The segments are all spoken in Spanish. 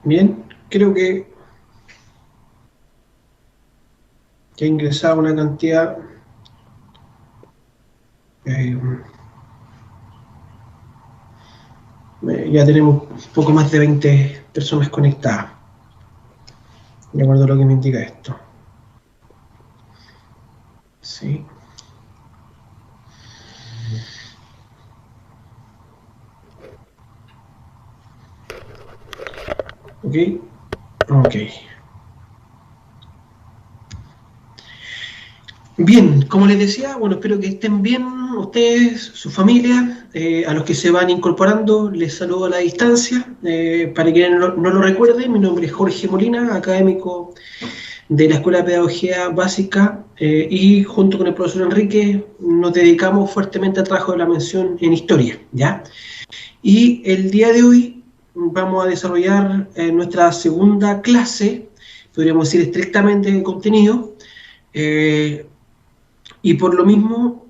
Bien, creo que ha ingresado una cantidad, eh, ya tenemos un poco más de 20 personas conectadas, de acuerdo a lo que me indica esto. Sí. Ok, ok. Bien, como les decía, bueno, espero que estén bien ustedes, su familia, a los que se van incorporando, les saludo a la distancia. Para quienes no lo recuerden, mi nombre es Jorge Molina, académico de la Escuela de Pedagogía Básica, y junto con el profesor Enrique nos dedicamos fuertemente al trabajo de la mención en historia, ¿ya? Y el día de hoy vamos a desarrollar nuestra segunda clase, podríamos decir estrictamente de contenido, eh, y por lo mismo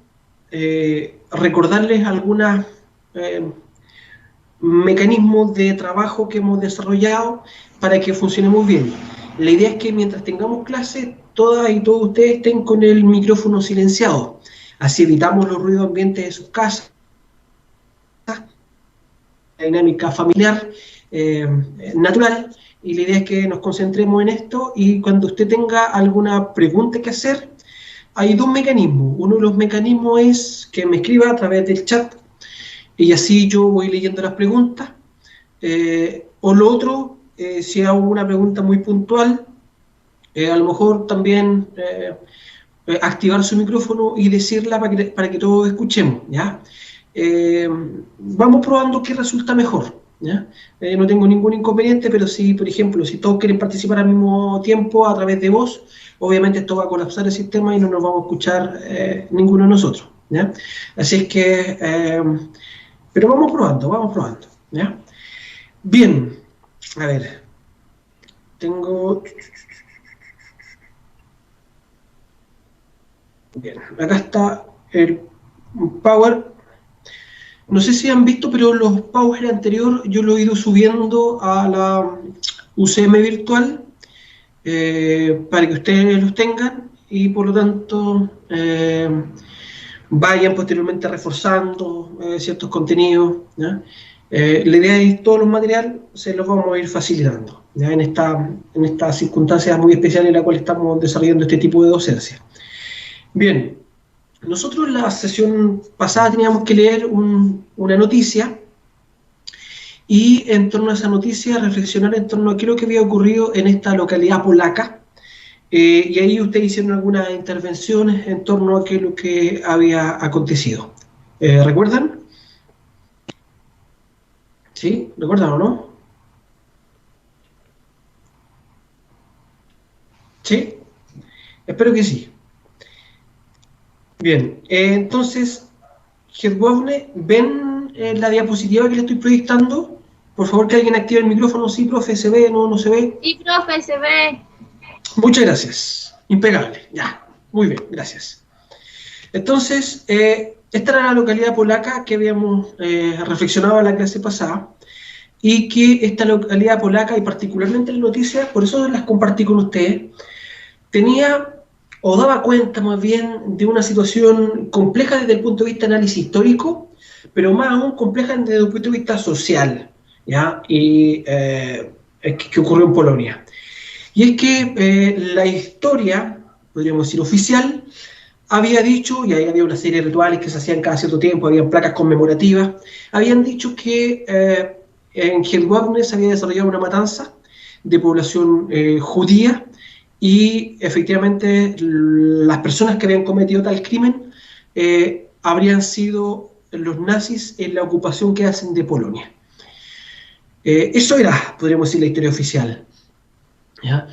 recordarles algunos eh, mecanismos de trabajo que hemos desarrollado para que funcione muy bien. La idea es que mientras tengamos clases, todas y todos ustedes estén con el micrófono silenciado. Así evitamos los ruidos ambientes de sus casas, la dinámica familiar natural, y la idea es que nos concentremos en esto, y cuando usted tenga alguna pregunta que hacer, hay dos mecanismos. Uno de los mecanismos es que me escriba a través del chat y así yo voy leyendo las preguntas. O lo otro, si hago una pregunta muy puntual, a lo mejor también activar su micrófono y decirla para que todos escuchemos, ¿ya? Vamos probando qué resulta mejor, ¿ya? No tengo ningún inconveniente, pero si, por ejemplo, si todos quieren participar al mismo tiempo a través de voz, obviamente esto va a colapsar el sistema y no nos vamos a escuchar ninguno de nosotros, ¿ya? Así es que, pero vamos probando, ¿ya? Bien, a ver, tengo... Bien, acá está el Power. No sé si han visto, pero los Power anterior yo lo he ido subiendo a la UCM virtual para que ustedes los tengan y por lo tanto vayan posteriormente reforzando ciertos contenidos, ¿ya? La idea es que todos los materiales se los vamos a ir facilitando, ¿ya? En esta circunstancia muy especial en la cual estamos desarrollando este tipo de docencia. Bien, nosotros en la sesión pasada teníamos que leer una noticia y en torno a esa noticia reflexionar en torno a qué es lo que había ocurrido en esta localidad polaca, y ahí ustedes hicieron algunas intervenciones en torno a qué es lo que había acontecido. ¿Recuerdan? ¿Sí? ¿Recuerdan o no? ¿Sí? Espero que sí. Bien, entonces, Hedwabne, ¿ven la diapositiva que le estoy proyectando? Por favor, que alguien active el micrófono. Sí, profe, ¿se ve? ¿No, no se ve? Sí, profe, se ve. Muchas gracias. Impecable. Ya. Muy bien, gracias. Entonces, esta era la localidad polaca que habíamos reflexionado en la clase pasada, y que esta localidad polaca, y particularmente las noticias, por eso las compartí con ustedes, tenía o daba cuenta más bien de una situación compleja desde el punto de vista de análisis histórico, pero más aún compleja desde el punto de vista social, ¿ya? Y que ocurrió en Polonia. Y es que la historia, podríamos decir oficial, había dicho, y ahí había una serie de rituales que se hacían cada cierto tiempo, había placas conmemorativas, habían dicho que en Hedwabne se había desarrollado una matanza de población judía, y efectivamente las personas que habían cometido tal crimen habrían sido los nazis en la ocupación que hacen de Polonia. Eso era, podríamos decir, la historia oficial, ¿ya?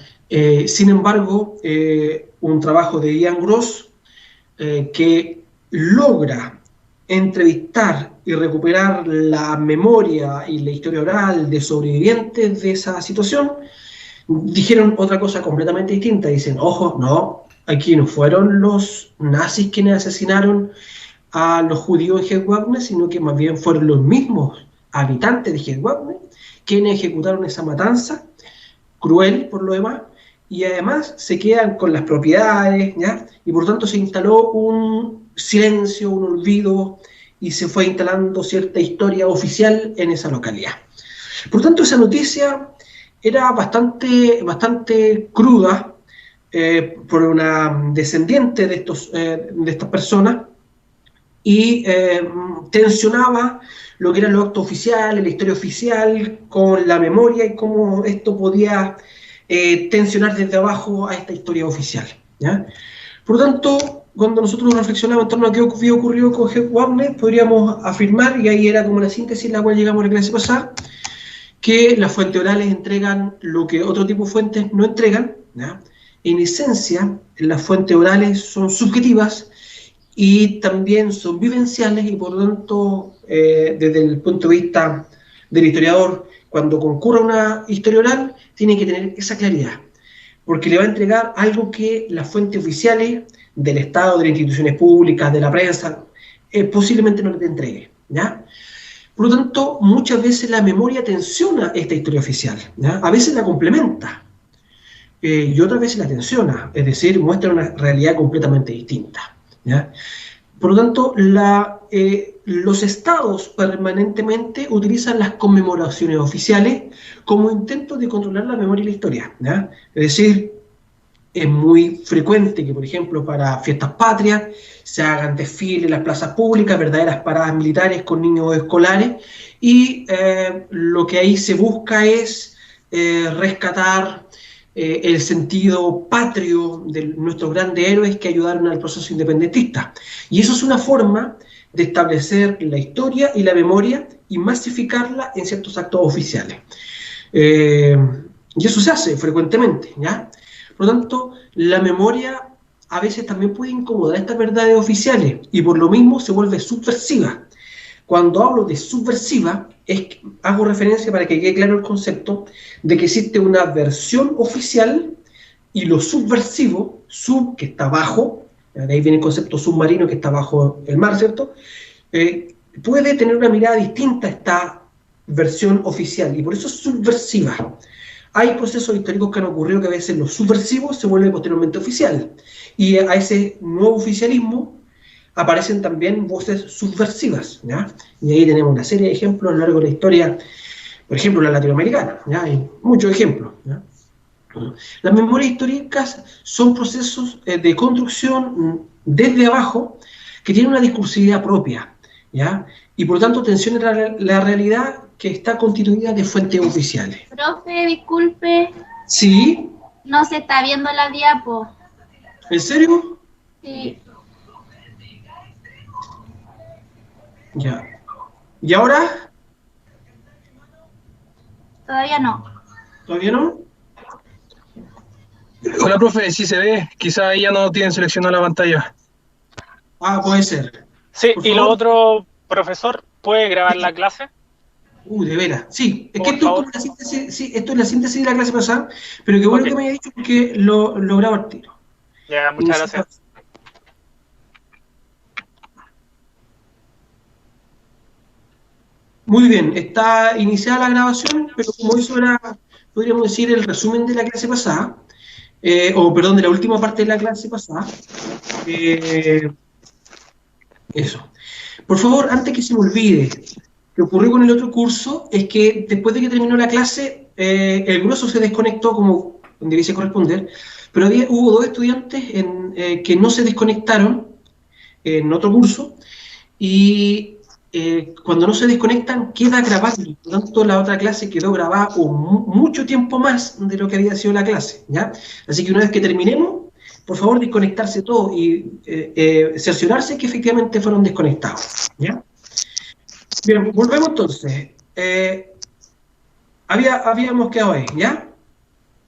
Sin embargo, un trabajo de Ian Gross, que logra entrevistar y recuperar la memoria y la historia oral de sobrevivientes de esa situación, dijeron otra cosa completamente distinta. Dicen, ojo, no, aquí no fueron los nazis quienes asesinaron a los judíos en Hedwabne, sino que más bien fueron los mismos habitantes de Hedwabne quienes ejecutaron esa matanza cruel por lo demás, y además se quedan con las propiedades, ¿ya? Y por tanto se instaló un silencio, un olvido, y se fue instalando cierta historia oficial en esa localidad. Por tanto, esa noticia era bastante cruda, por una descendiente de estas personas, y tensionaba lo que eran los actos oficiales, la historia oficial, con la memoria y cómo esto podía tensionar desde abajo a esta historia oficial, ¿ya? Por lo tanto, cuando nosotros reflexionamos en torno a qué había ocurrido con Hugh Wagner, podríamos afirmar, y ahí era como la síntesis a la cual llegamos a la clase pasada, que las fuentes orales entregan lo que otro tipo de fuentes no entregan, ¿ya? En esencia, las fuentes orales son subjetivas y también son vivenciales, y por lo tanto, desde el punto de vista del historiador, cuando concurra una historia oral, tiene que tener esa claridad, porque le va a entregar algo que las fuentes oficiales del Estado, de las instituciones públicas, de la prensa, posiblemente no le entregue, ¿ya? Por lo tanto, muchas veces la memoria tensiona esta historia oficial, ¿ya? A veces la complementa, y otras veces la tensiona, es decir, muestra una realidad completamente distinta, ¿ya? Por lo tanto, los estados permanentemente utilizan las conmemoraciones oficiales como intento de controlar la memoria y la historia, ¿ya? Es decir, es muy frecuente que, por ejemplo, para fiestas patrias se hagan desfiles en las plazas públicas, verdaderas paradas militares con niños escolares, y lo que ahí se busca es rescatar el sentido patrio de nuestros grandes héroes que ayudaron al proceso independentista. Y eso es una forma de establecer la historia y la memoria y masificarla en ciertos actos oficiales. Y eso se hace frecuentemente, ¿ya? Por lo tanto, la memoria a veces también puede incomodar estas verdades oficiales, y por lo mismo se vuelve subversiva. Cuando hablo de subversiva, hago referencia, para que quede claro el concepto, de que existe una versión oficial y lo subversivo, sub, que está bajo, de ahí viene el concepto submarino, que está bajo el mar, ¿cierto? Puede tener una mirada distinta a esta versión oficial, y por eso es subversiva. Hay procesos históricos que han ocurrido que a veces lo subversivo se vuelve posteriormente oficial, y a ese nuevo oficialismo aparecen también voces subversivas, ¿ya? Y ahí tenemos una serie de ejemplos a lo largo de la historia, por ejemplo, la latinoamericana, ¿ya? Hay muchos ejemplos, ¿ya? Las memorias históricas son procesos de construcción desde abajo que tienen una discursividad propia, ¿ya? Y por lo tanto tensionan la realidad que está constituida de fuentes oficiales. Profe, disculpe. ¿Sí? No se está viendo la diapo. ¿En serio? Sí. Ya. ¿Y ahora? Todavía no. ¿Todavía no? Hola, profe, sí se ve. Quizá ahí ya no tienen seleccionada la pantalla. Ah, puede ser. Sí, Por y favor. lo otro, profesor, ¿puede grabar la clase? De veras. Sí, es Por que esto es favor. como la síntesis, sí, esto es la síntesis de la clase pasada, pero qué bueno Ok. que me haya dicho, porque lo grabo al tiro. Ya, muchas gracias. Muy bien, está iniciada la grabación, pero como eso era, podríamos decir, el resumen de la clase pasada, o perdón, de la última parte de la clase pasada. Eso. Por favor, antes que se me olvide, lo que ocurrió con el otro curso es que después de que terminó la clase, el grueso se desconectó, como debiese corresponder, pero hubo dos estudiantes que no se desconectaron en otro curso, y cuando no se desconectan queda grabado, por lo tanto la otra clase quedó grabada mucho tiempo más de lo que había sido la clase, ¿ya? Así que una vez que terminemos, por favor desconectarse todo y cerciorarse que efectivamente fueron desconectados, ¿ya? Bien, volvemos entonces. Habíamos quedado ahí, ¿ya?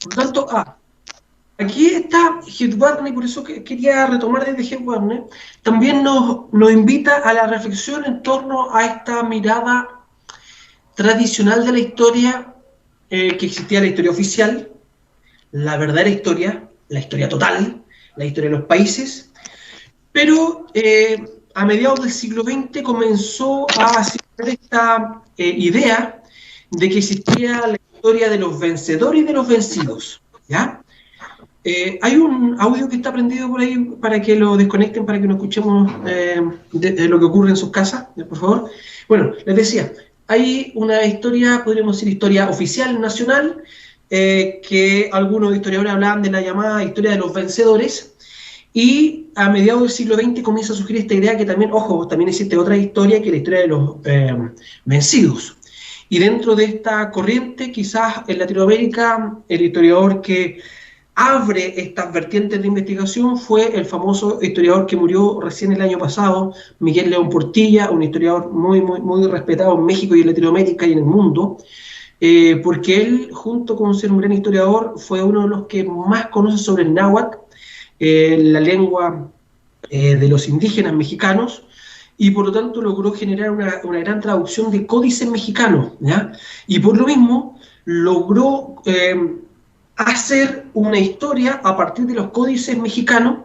Por lo tanto, aquí está Hugh Wagner, y por eso quería retomar desde Hugh Wagner. También nos invita a la reflexión en torno a esta mirada tradicional de la historia, que existía la historia oficial, la verdadera historia, la historia total, la historia de los países, pero a mediados del siglo XX comenzó a circular esta idea de que existía la historia de los vencedores y de los vencidos, ¿ya? Hay un audio que está prendido por ahí para que lo desconecten, para que no escuchemos de lo que ocurre en sus casas, por favor. Bueno, les decía, hay una historia, podríamos decir historia oficial, nacional, que algunos historiadores hablaban de la llamada historia de los vencedores, y a mediados del siglo XX comienza a surgir esta idea que también, ojo, también existe otra historia, que es la historia de los vencidos. Y dentro de esta corriente, quizás en Latinoamérica, el historiador que abre estas vertientes de investigación fue el famoso historiador que murió recién el año pasado, Miguel León Portilla, un historiador muy respetado en México y en Latinoamérica y en el mundo, porque él, junto con ser un gran historiador, fue uno de los que más conoce sobre el náhuatl, la lengua de los indígenas mexicanos, y por lo tanto logró generar una gran traducción de códices mexicanos, ¿ya? Y por lo mismo logró hacer una historia a partir de los códices mexicanos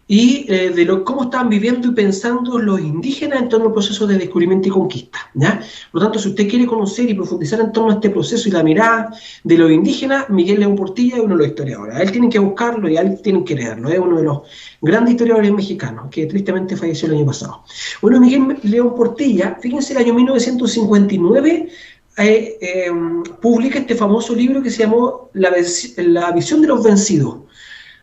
y de cómo estaban viviendo y pensando los indígenas en torno al proceso de descubrimiento y conquista, ¿ya? Por lo tanto, si usted quiere conocer y profundizar en torno a este proceso y la mirada de los indígenas, Miguel León Portilla es uno de los historiadores. A él tienen que buscarlo y a él tienen que leerlo. Es uno de los grandes historiadores mexicanos que tristemente falleció el año pasado. Bueno, Miguel León Portilla, fíjense, el año 1959 publica este famoso libro que se llamó La visión de los vencidos,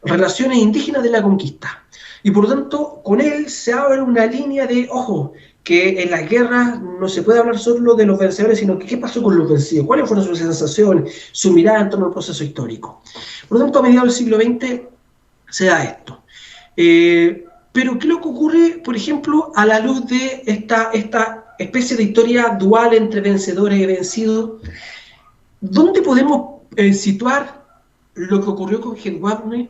relaciones indígenas de la conquista. Y por lo tanto, con él se abre una línea de, ojo, que en las guerras no se puede hablar solo de los vencedores, sino que qué pasó con los vencidos, cuáles fueron sus sensaciones, su mirada en torno al proceso histórico. Por lo tanto, a mediados del siglo XX se da esto. Pero ¿qué es lo que ocurre, por ejemplo, a la luz de esta especie de historia dual entre vencedores y vencidos? ¿Dónde podemos situar lo que ocurrió con Gedwabne?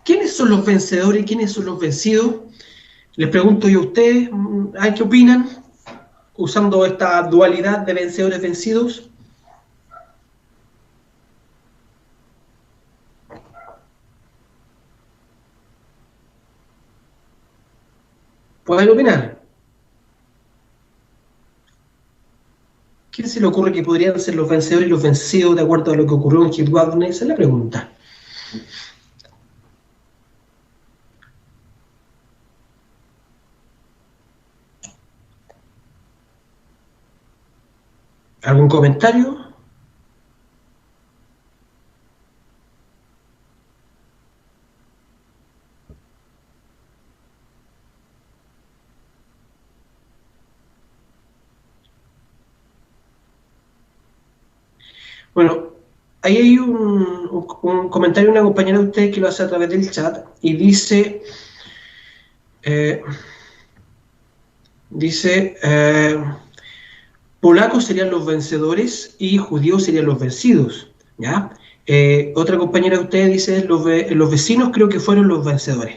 ¿Quiénes son los vencedores y quiénes son los vencidos? Les pregunto yo a ustedes, ¿qué opinan? Usando esta dualidad de vencedores vencidos. ¿Pueden opinar? ¿Quién se le ocurre que podrían ser los vencedores y los vencidos de acuerdo a lo que ocurrió en Gedwabne? Esa es la pregunta. ¿Algún comentario? Bueno, ahí hay un comentario de una compañera de ustedes que lo hace a través del chat y dice, polacos serían los vencedores y judíos serían los vencidos, ¿ya? Otra compañera de ustedes dice, los vecinos creo que fueron los vencedores.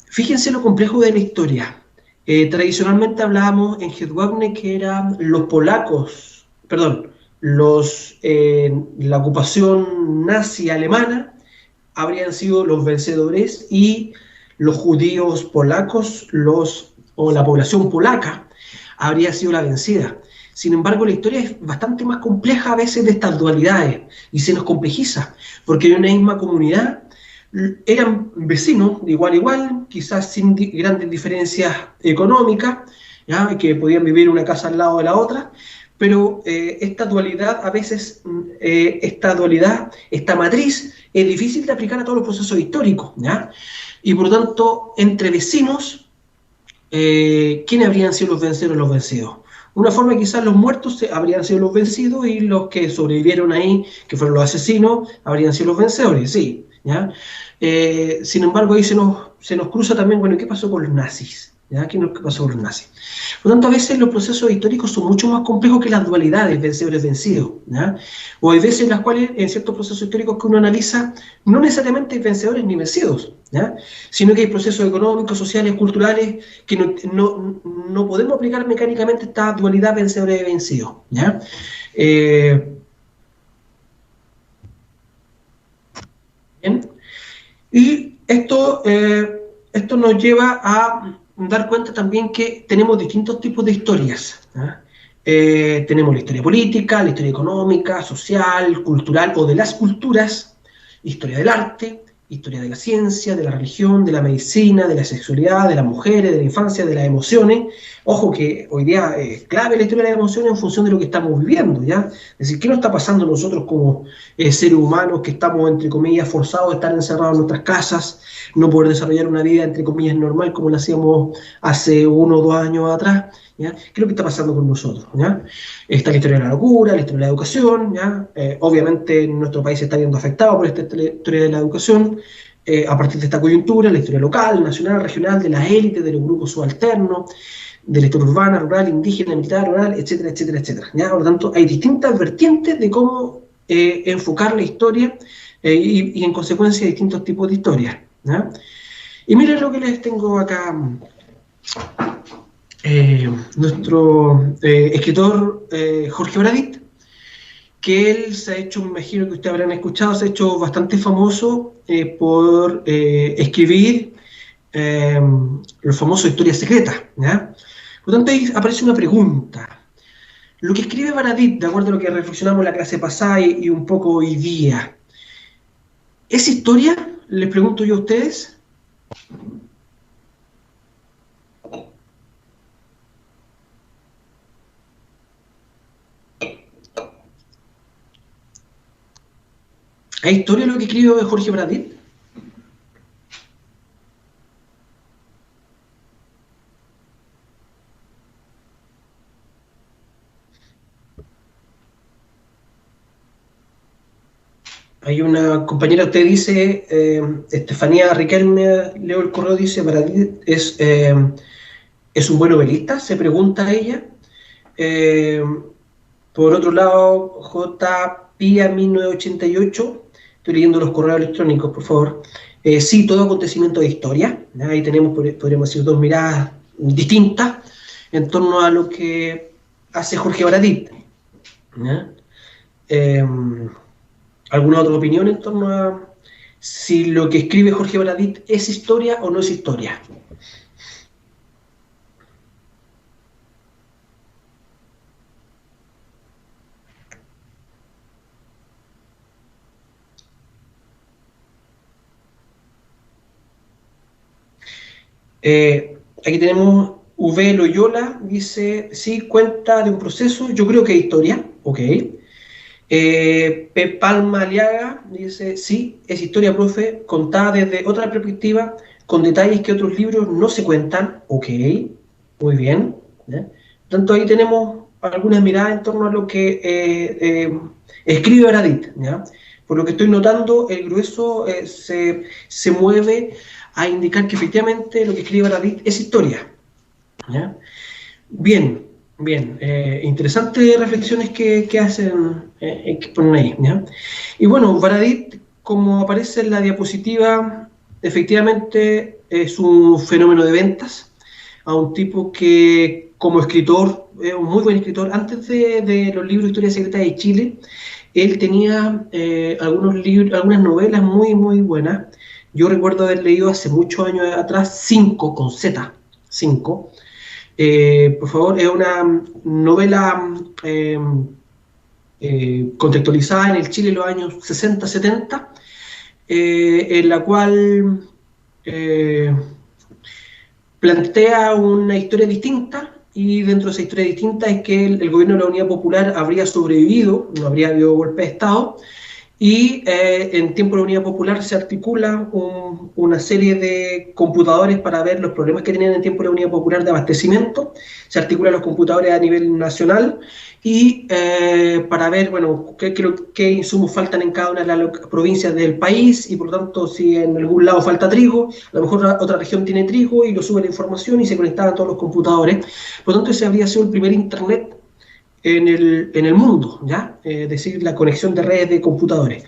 Fíjense lo complejo de la historia. Tradicionalmente hablábamos en Gedwabne que eran los polacos, perdón, la ocupación nazi alemana habrían sido los vencedores y los judíos polacos, o la población polaca, habría sido la vencida. Sin embargo, la historia es bastante más compleja a veces de estas dualidades y se nos complejiza, porque en una misma comunidad eran vecinos de igual a igual, quizás sin grandes diferencias económicas, ¿ya? Que podían vivir una casa al lado de la otra, pero esta dualidad, a veces, esta matriz, es difícil de aplicar a todos los procesos históricos, ¿ya? Y por lo tanto, entre vecinos, ¿quiénes habrían sido los vencedores o los vencidos? Una forma quizás los muertos habrían sido los vencidos y los que sobrevivieron ahí, que fueron los asesinos, habrían sido los vencedores, sí, ¿ya? Sin embargo, ahí se nos cruza también, bueno, ¿qué pasó con los nazis? ¿Ya? ¿Qué pasó con los nazis? Por lo tanto, a veces los procesos históricos son mucho más complejos que las dualidades vencedores-vencidos, ¿ya? O hay veces en las cuales, en ciertos procesos históricos que uno analiza, no necesariamente hay vencedores ni vencidos, ¿ya? Sino que hay procesos económicos, sociales, culturales, que no podemos aplicar mecánicamente esta dualidad vencedores-vencidos, ¿ya? Bien. Y esto nos lleva a dar cuenta también que tenemos distintos tipos de historias, ¿eh? Tenemos la historia política, la historia económica, social, cultural o de las culturas, historia del arte, historia de la ciencia, de la religión, de la medicina, de la sexualidad, de las mujeres, de la infancia, de las emociones. Ojo que hoy día es clave la historia de las emociones en función de lo que estamos viviendo, ¿ya? Es decir, ¿qué nos está pasando nosotros como seres humanos que estamos, entre comillas, forzados a estar encerrados en nuestras casas, no poder desarrollar una vida, entre comillas, normal como la hacíamos hace 1 o 2 años atrás? ¿Ya? ¿Qué es lo que está pasando con nosotros? ¿Ya? Está la historia de la locura, la historia de la educación, ¿ya? Obviamente nuestro país se está viendo afectado por esta historia de la educación, a partir de esta coyuntura, la historia local, nacional, regional, de las élites, de los grupos subalternos, de la historia urbana, rural, indígena, militar, rural, etcétera, etcétera, etcétera, ¿ya? Por lo tanto, hay distintas vertientes de cómo enfocar la historia y en consecuencia distintos tipos de historias, ¿ya? Y miren lo que les tengo acá. Nuestro escritor Jorge Baradit, que él se ha hecho, me imagino que ustedes habrán escuchado, se ha hecho bastante famoso por escribir los famosos historias secretas, ¿ya? Por lo tanto, ahí aparece una pregunta. Lo que escribe Baradit, de acuerdo a lo que reflexionamos en la clase pasada y un poco hoy día, ¿es historia? Les pregunto yo a ustedes. ¿Es historia lo que escribe Jorge Baradit? Hay una compañera, usted dice, Estefanía Riquelme, leo el correo, dice, Baradit es un buen novelista, se pregunta ella. Por otro lado, J. Pía 1988, estoy leyendo los correos electrónicos, por favor. Sí, todo acontecimiento de historia. ¿Ya? Ahí tenemos, podríamos decir, 2 miradas distintas en torno a lo que hace Jorge Baradit. ¿Ya? ¿Alguna otra opinión en torno a si lo que escribe Jorge Baradit es historia o no es historia? Aquí tenemos V. Loyola, dice, sí, cuenta de un proceso, yo creo que es historia, ok. P. Palma Aliaga dice, sí, es historia, profe, contada desde otra perspectiva, con detalles que otros libros no se cuentan, ok, muy bien. ¿Ya? Tanto ahí tenemos algunas miradas en torno a lo que escribe Baradit, ¿ya? Por lo que estoy notando, el grueso se mueve a indicar que efectivamente lo que escribe Baradit es historia, ¿ya? Bien, interesantes reflexiones que hacen, que ponen ahí, ¿ya? Y bueno, Baradit, como aparece en la diapositiva, efectivamente es un fenómeno de ventas, a un tipo que como escritor, un muy buen escritor, antes de los libros de Historia Secreta de Chile, él tenía algunos libros, algunas novelas muy, muy buenas. Yo recuerdo haber leído hace muchos años atrás 5 con Z, 5. Por favor, es una novela contextualizada en el Chile de los años 60-70, en la cual plantea una historia distinta, y dentro de esa historia distinta es que el gobierno de la Unidad Popular habría sobrevivido, no habría habido golpe de Estado, y en tiempo de la Unidad Popular se articula una serie de computadores para ver los problemas que tenían en tiempo de la Unidad Popular de abastecimiento, se articulan los computadores a nivel nacional y para ver, bueno, qué insumos faltan en cada una de las provincias del país, y por lo tanto si en algún lado falta trigo, a lo mejor otra región tiene trigo, y lo sube la información y se conectaban todos los computadores. Por lo tanto ese habría sido el primer internet en el mundo, ¿ya? Es decir, la conexión de redes de computadores.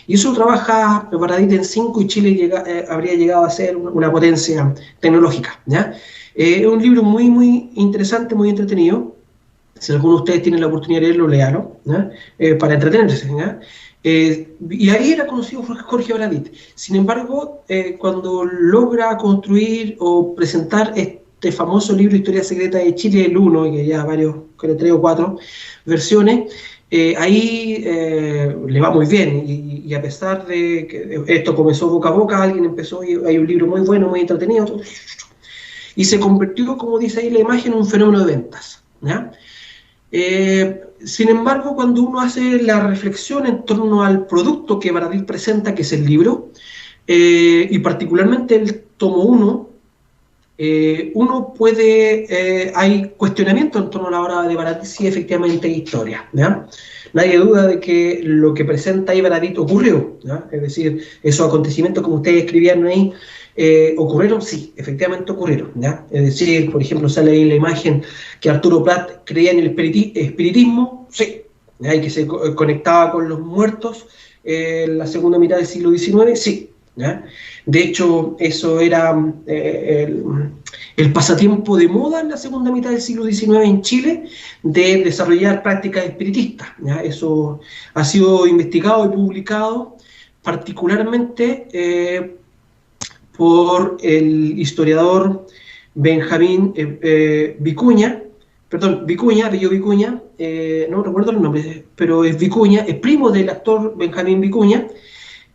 Y eso trabaja Baradit en 5, y Chile habría llegado a ser una potencia tecnológica, ¿ya? Es un libro muy, muy interesante, muy entretenido. Si alguno de ustedes tiene la oportunidad de leerlo, léalo, ¿ya? Para entretenerse, ¿ya? Y ahí era conocido Jorge Baradit. Sin embargo, cuando logra construir o presentar este famoso libro Historia Secreta de Chile, el 1, que ya varios, creo 3 o 4 versiones, ahí le va muy bien, y a pesar de que esto comenzó boca a boca, alguien empezó, y hay un libro muy bueno, muy entretenido, y se convirtió, como dice ahí la imagen, en un fenómeno de ventas, ¿ya? Sin embargo, cuando uno hace la reflexión en torno al producto que Baradit presenta, que es el libro, y particularmente el tomo 1, uno puede, hay cuestionamiento en torno a la obra de Baradit si efectivamente hay historia, ¿ya? Nadie duda de que lo que presenta ahí Baradit ocurrió, ¿ya? Es decir, esos acontecimientos como ustedes escribían ahí, ¿ocurrieron? Sí, efectivamente ocurrieron, ¿ya? Es decir, por ejemplo, sale ahí la imagen que Arturo Prat creía en el espiritismo, sí, ¿ya? Y que se conectaba con los muertos en la segunda mitad del siglo XIX, sí, ¿ya? De hecho, eso era el pasatiempo de moda en la segunda mitad del siglo XIX en Chile, de desarrollar prácticas espiritistas, ¿ya? Eso ha sido investigado y publicado particularmente por el historiador Benjamín Vicuña, apellido Vicuña, no recuerdo el nombre, pero es Vicuña, es primo del actor Benjamín Vicuña,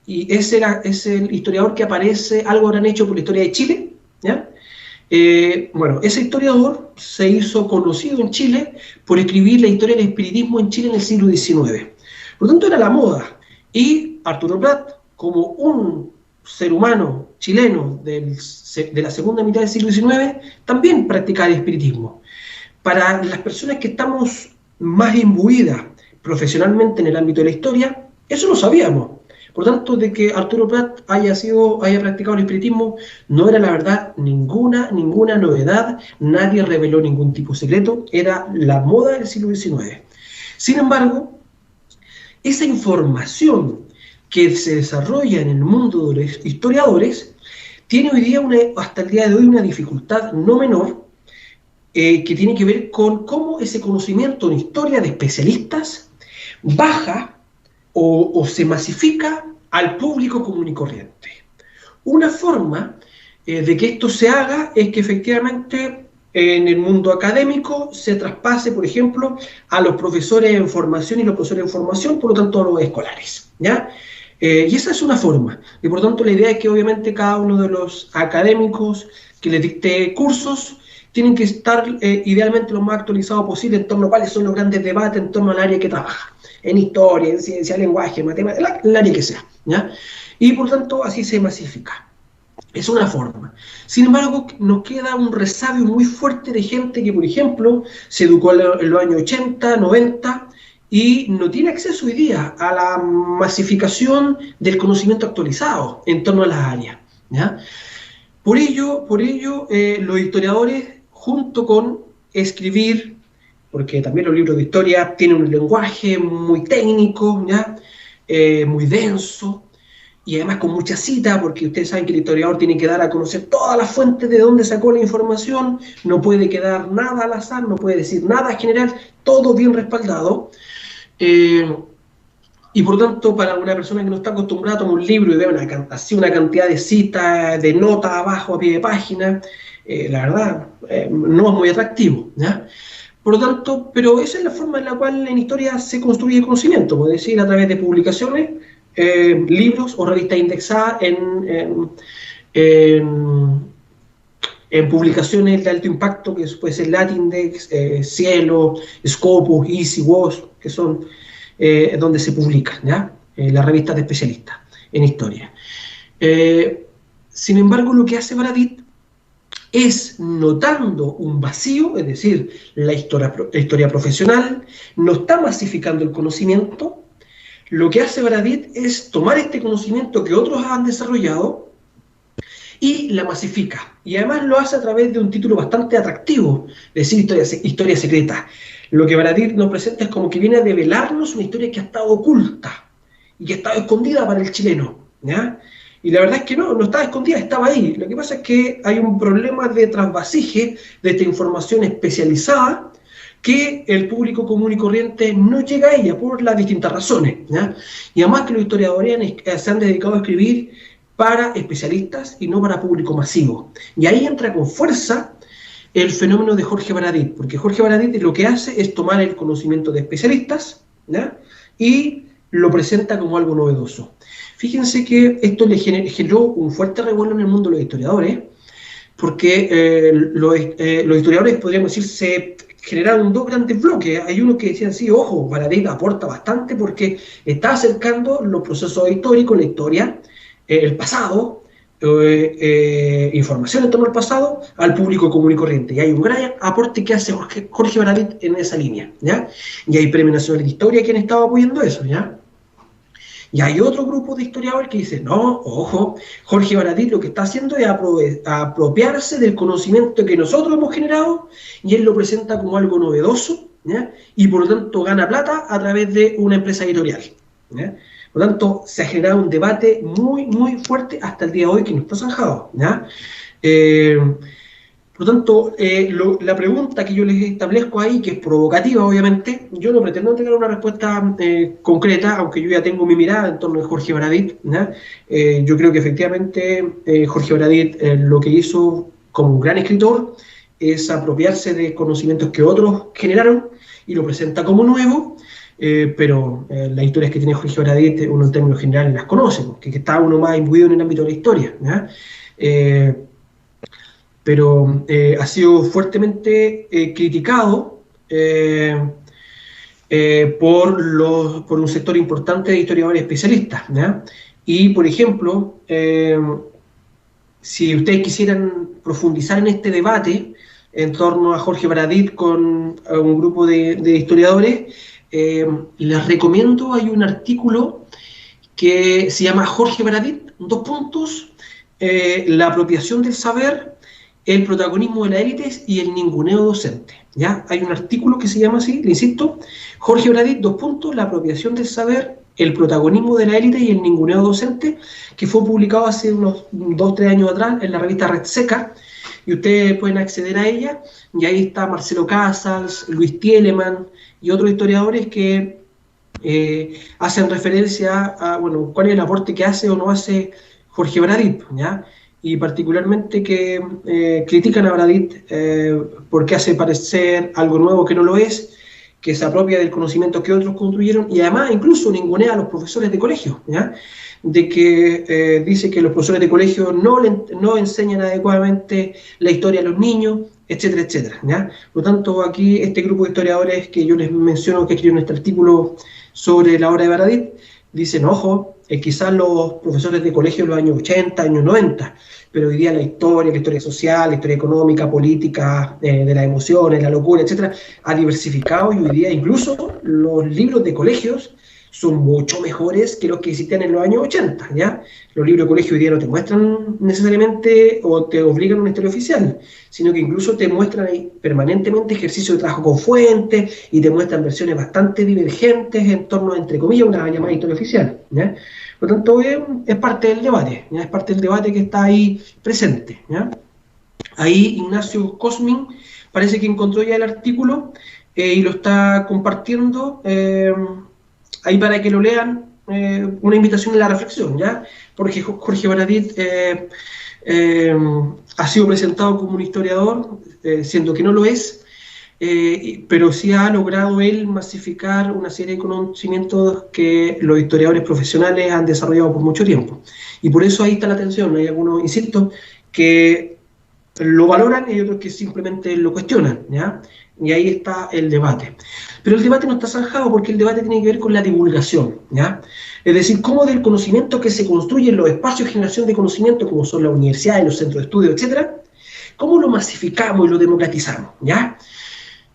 y es el historiador que aparece, algo habrán hecho por la historia de Chile, ¿ya? Bueno, ese historiador se hizo conocido en Chile por escribir la historia del espiritismo en Chile en el siglo XIX. Por lo tanto, era la moda, y Arturo Prat, como un ser humano chileno de la segunda mitad del siglo XIX, también practicaba el espiritismo. Para las personas que estamos más imbuidas profesionalmente en el ámbito de la historia, eso lo sabíamos. Por tanto, de que Arturo Prat haya practicado el espiritismo, no era la verdad ninguna novedad, nadie reveló ningún tipo de secreto, era la moda del siglo XIX. Sin embargo, esa información que se desarrolla en el mundo de los historiadores tiene hoy día hasta el día de hoy una dificultad no menor, que tiene que ver con cómo ese conocimiento en historia de especialistas baja o se masifica al público común y corriente. Una forma de que esto se haga es que efectivamente en el mundo académico se traspase, por ejemplo, a los profesores en formación y los profesores en formación, por lo tanto a los escolares, ¿ya? Y esa es una forma, y por lo tanto la idea es que obviamente cada uno de los académicos que les dicte cursos tienen que estar idealmente lo más actualizado posible en torno a cuáles son los grandes debates en torno al área que trabaja, en historia, en ciencia, lenguaje, matemáticas, el área que sea, ¿ya? Y por tanto así se masifica. Es una forma. Sin embargo, nos queda un resabio muy fuerte de gente que, por ejemplo, se educó en los años 80, 90 y no tiene acceso hoy día a la masificación del conocimiento actualizado en torno a las áreas, ¿ya? Por ello los historiadores, junto con escribir, porque también los libros de historia tienen un lenguaje muy técnico, ¿ya? Muy denso, y además con mucha cita, porque ustedes saben que el historiador tiene que dar a conocer todas las fuentes de dónde sacó la información, no puede quedar nada al azar, no puede decir nada general, todo bien respaldado. Y por lo tanto, para una persona que no está acostumbrada a tomar un libro y ve una cantidad de citas, de notas abajo a pie de página, la verdad, no es muy atractivo, ¿ya? Por lo tanto, pero esa es la forma en la cual en historia se construye el conocimiento, puede decir, a través de publicaciones, libros o revistas indexadas en publicaciones de alto impacto, que puede ser Latindex, Cielo, Scopus, Easy, WOS, que son donde se publican, ¿ya? Las revistas de especialistas en historia. Sin embargo, lo que hace Baradit es, notando un vacío, es decir, la historia profesional no está masificando el conocimiento. Lo que hace Baradit es tomar este conocimiento que otros han desarrollado y la masifica. Y además lo hace a través de un título bastante atractivo, es decir, historia secreta. Lo que Baradit nos presenta es como que viene a develarnos una historia que ha estado oculta y que ha estado escondida para el chileno, ¿ya? Y la verdad es que no estaba escondida, estaba ahí. Lo que pasa es que hay un problema de trasvasije de esta información especializada que el público común y corriente no llega a ella por las distintas razones, ¿ya? Y además que los historiadores se han dedicado a escribir para especialistas y no para público masivo. Y ahí entra con fuerza el fenómeno de Jorge Baradit, porque Jorge Baradit lo que hace es tomar el conocimiento de especialistas, ¿ya? Y lo presenta como algo novedoso. Fíjense que esto le generó un fuerte revuelo en el mundo de los historiadores, porque los historiadores, podríamos decir, se generaron dos grandes bloques. Hay unos que decían, sí, ojo, Baradit aporta bastante porque está acercando los procesos históricos, la historia, el pasado, información en torno al pasado, al público común y corriente. Y hay un gran aporte que hace Jorge Baradit en esa línea, ¿ya? Y hay Premio Nacional de Historia quien estaba apoyando eso, ¿ya? Y hay otro grupo de historiadores que dice, no, ojo, Jorge Baradit lo que está haciendo es apropiarse del conocimiento que nosotros hemos generado y él lo presenta como algo novedoso, ¿ya? Y por lo tanto gana plata a través de una empresa editorial, ¿ya? Por lo tanto, se ha generado un debate muy, muy fuerte hasta el día de hoy que no está zanjado, ¿ya? Por lo tanto, la pregunta que yo les establezco ahí, que es provocativa, obviamente, yo no pretendo tener una respuesta concreta, aunque yo ya tengo mi mirada en torno a Jorge Baradit, ¿ya? Yo creo que efectivamente Jorge Baradit lo que hizo como un gran escritor es apropiarse de conocimientos que otros generaron y lo presenta como nuevo, pero las historias que tiene Jorge Baradit, uno en términos generales las conoce, porque está uno más imbuido en el ámbito de la historia, ¿ya? Pero ha sido fuertemente criticado por un sector importante de historiadores especialistas, ¿ya? Y, por ejemplo, si ustedes quisieran profundizar en este debate en torno a Jorge Baradit con un grupo de historiadores, les recomiendo, hay un artículo que se llama Jorge Baradit, la apropiación del saber, el protagonismo de las élites y el ninguneo docente, ¿ya? Hay un artículo que se llama así, le insisto, Jorge Baradit, la apropiación del saber, el protagonismo de la élite y el ninguneo docente, que fue publicado hace unos 2-3 años atrás en la revista Red Seca, y ustedes pueden acceder a ella, y ahí está Marcelo Casals, Luis Tielemann y otros historiadores que hacen referencia a, bueno, cuál es el aporte que hace o no hace Jorge Baradit, ¿ya? Y particularmente que critican a Baradit porque hace parecer algo nuevo que no lo es, que se apropia del conocimiento que otros construyeron y además incluso ningunea a los profesores de colegio, ¿ya? De que dice que los profesores de colegio no enseñan adecuadamente la historia a los niños, etcétera, etcétera, ¿ya? Por lo tanto, aquí este grupo de historiadores que yo les menciono que escribieron este artículo sobre la obra de Baradit, dicen, ojo, quizás los profesores de colegio en los años 80, años 90, pero hoy día la historia social, la historia económica, política, de las emociones, la locura, etcétera, ha diversificado y hoy día incluso los libros de colegios son mucho mejores que los que existían en los años 80, ¿ya? Los libros de colegio hoy día no te muestran necesariamente o te obligan a una historia oficial, sino que incluso te muestran ahí permanentemente ejercicio de trabajo con fuentes y te muestran versiones bastante divergentes en torno, entre comillas, a una llamada historia oficial, ¿ya? Por lo tanto, es parte del debate, ¿ya? Es parte del debate que está ahí presente, ¿ya? Ahí Ignacio Cosmin parece que encontró ya el artículo y lo está compartiendo ahí para que lo lean, una invitación a la reflexión, ¿ya? Porque Jorge Baradit ha sido presentado como un historiador, siendo que no lo es, pero sí ha logrado él masificar una serie de conocimientos que los historiadores profesionales han desarrollado por mucho tiempo. Y por eso ahí está la tensión. Hay algunos, insisto, que lo valoran y hay otros que simplemente lo cuestionan, ¿ya? Y ahí está el debate. Pero el debate no está zanjado porque el debate tiene que ver con la divulgación, ¿ya? Es decir, cómo del conocimiento que se construye en los espacios de generación de conocimiento, como son las universidades, los centros de estudio, etcétera, cómo lo masificamos y lo democratizamos, ¿ya?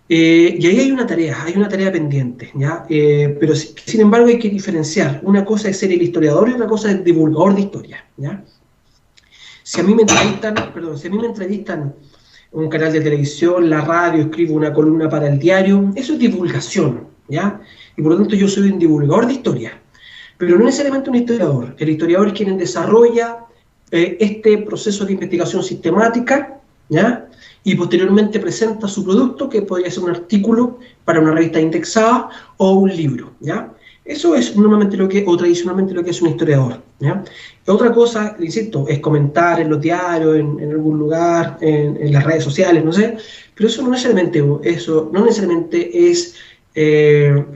Y ahí hay una tarea pendiente, ¿ya? Pero sin embargo hay que diferenciar. Una cosa es ser el historiador y otra cosa es el divulgador de historia, ¿ya? Si a mí me entrevistan en un canal de televisión, la radio, escribo una columna para el diario, eso es divulgación, ¿ya? Y por lo tanto yo soy un divulgador de historia, pero no necesariamente un historiador. El historiador es quien desarrolla este proceso de investigación sistemática, ¿ya? Y posteriormente presenta su producto, que podría ser un artículo para una revista indexada o un libro, ¿ya? Eso es normalmente o tradicionalmente lo que es un historiador, ¿ya? Otra cosa, insisto, es comentar en los diarios, en algún lugar, en las redes sociales, no sé, pero eso no necesariamente es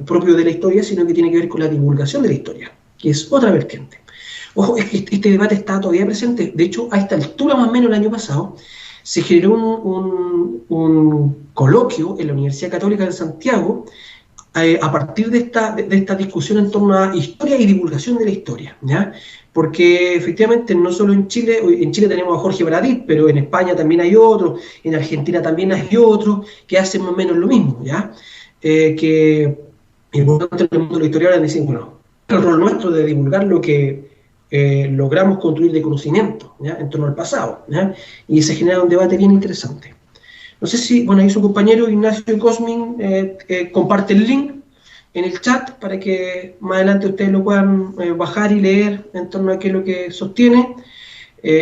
propio de la historia, sino que tiene que ver con la divulgación de la historia, que es otra vertiente. Ojo, este debate está todavía presente. De hecho, a esta altura, más o menos el año pasado, se generó un coloquio en la Universidad Católica de Santiago a partir de esta discusión en torno a historia y divulgación de la historia, ¿ya? Porque efectivamente no solo en Chile tenemos a Jorge Baradit, pero en España también hay otros, en Argentina también hay otros que hacen más o menos lo mismo, ¿ya? Que importante en el mundo de la historia ahora dicen, bueno, el rol nuestro de divulgar lo que logramos construir de conocimiento, ¿ya? En torno al pasado, ¿ya? Y se genera un debate bien interesante. No sé si, bueno, ahí su compañero Ignacio Cosmin comparte el link en el chat para que más adelante ustedes lo puedan bajar y leer en torno a qué es lo que sostiene.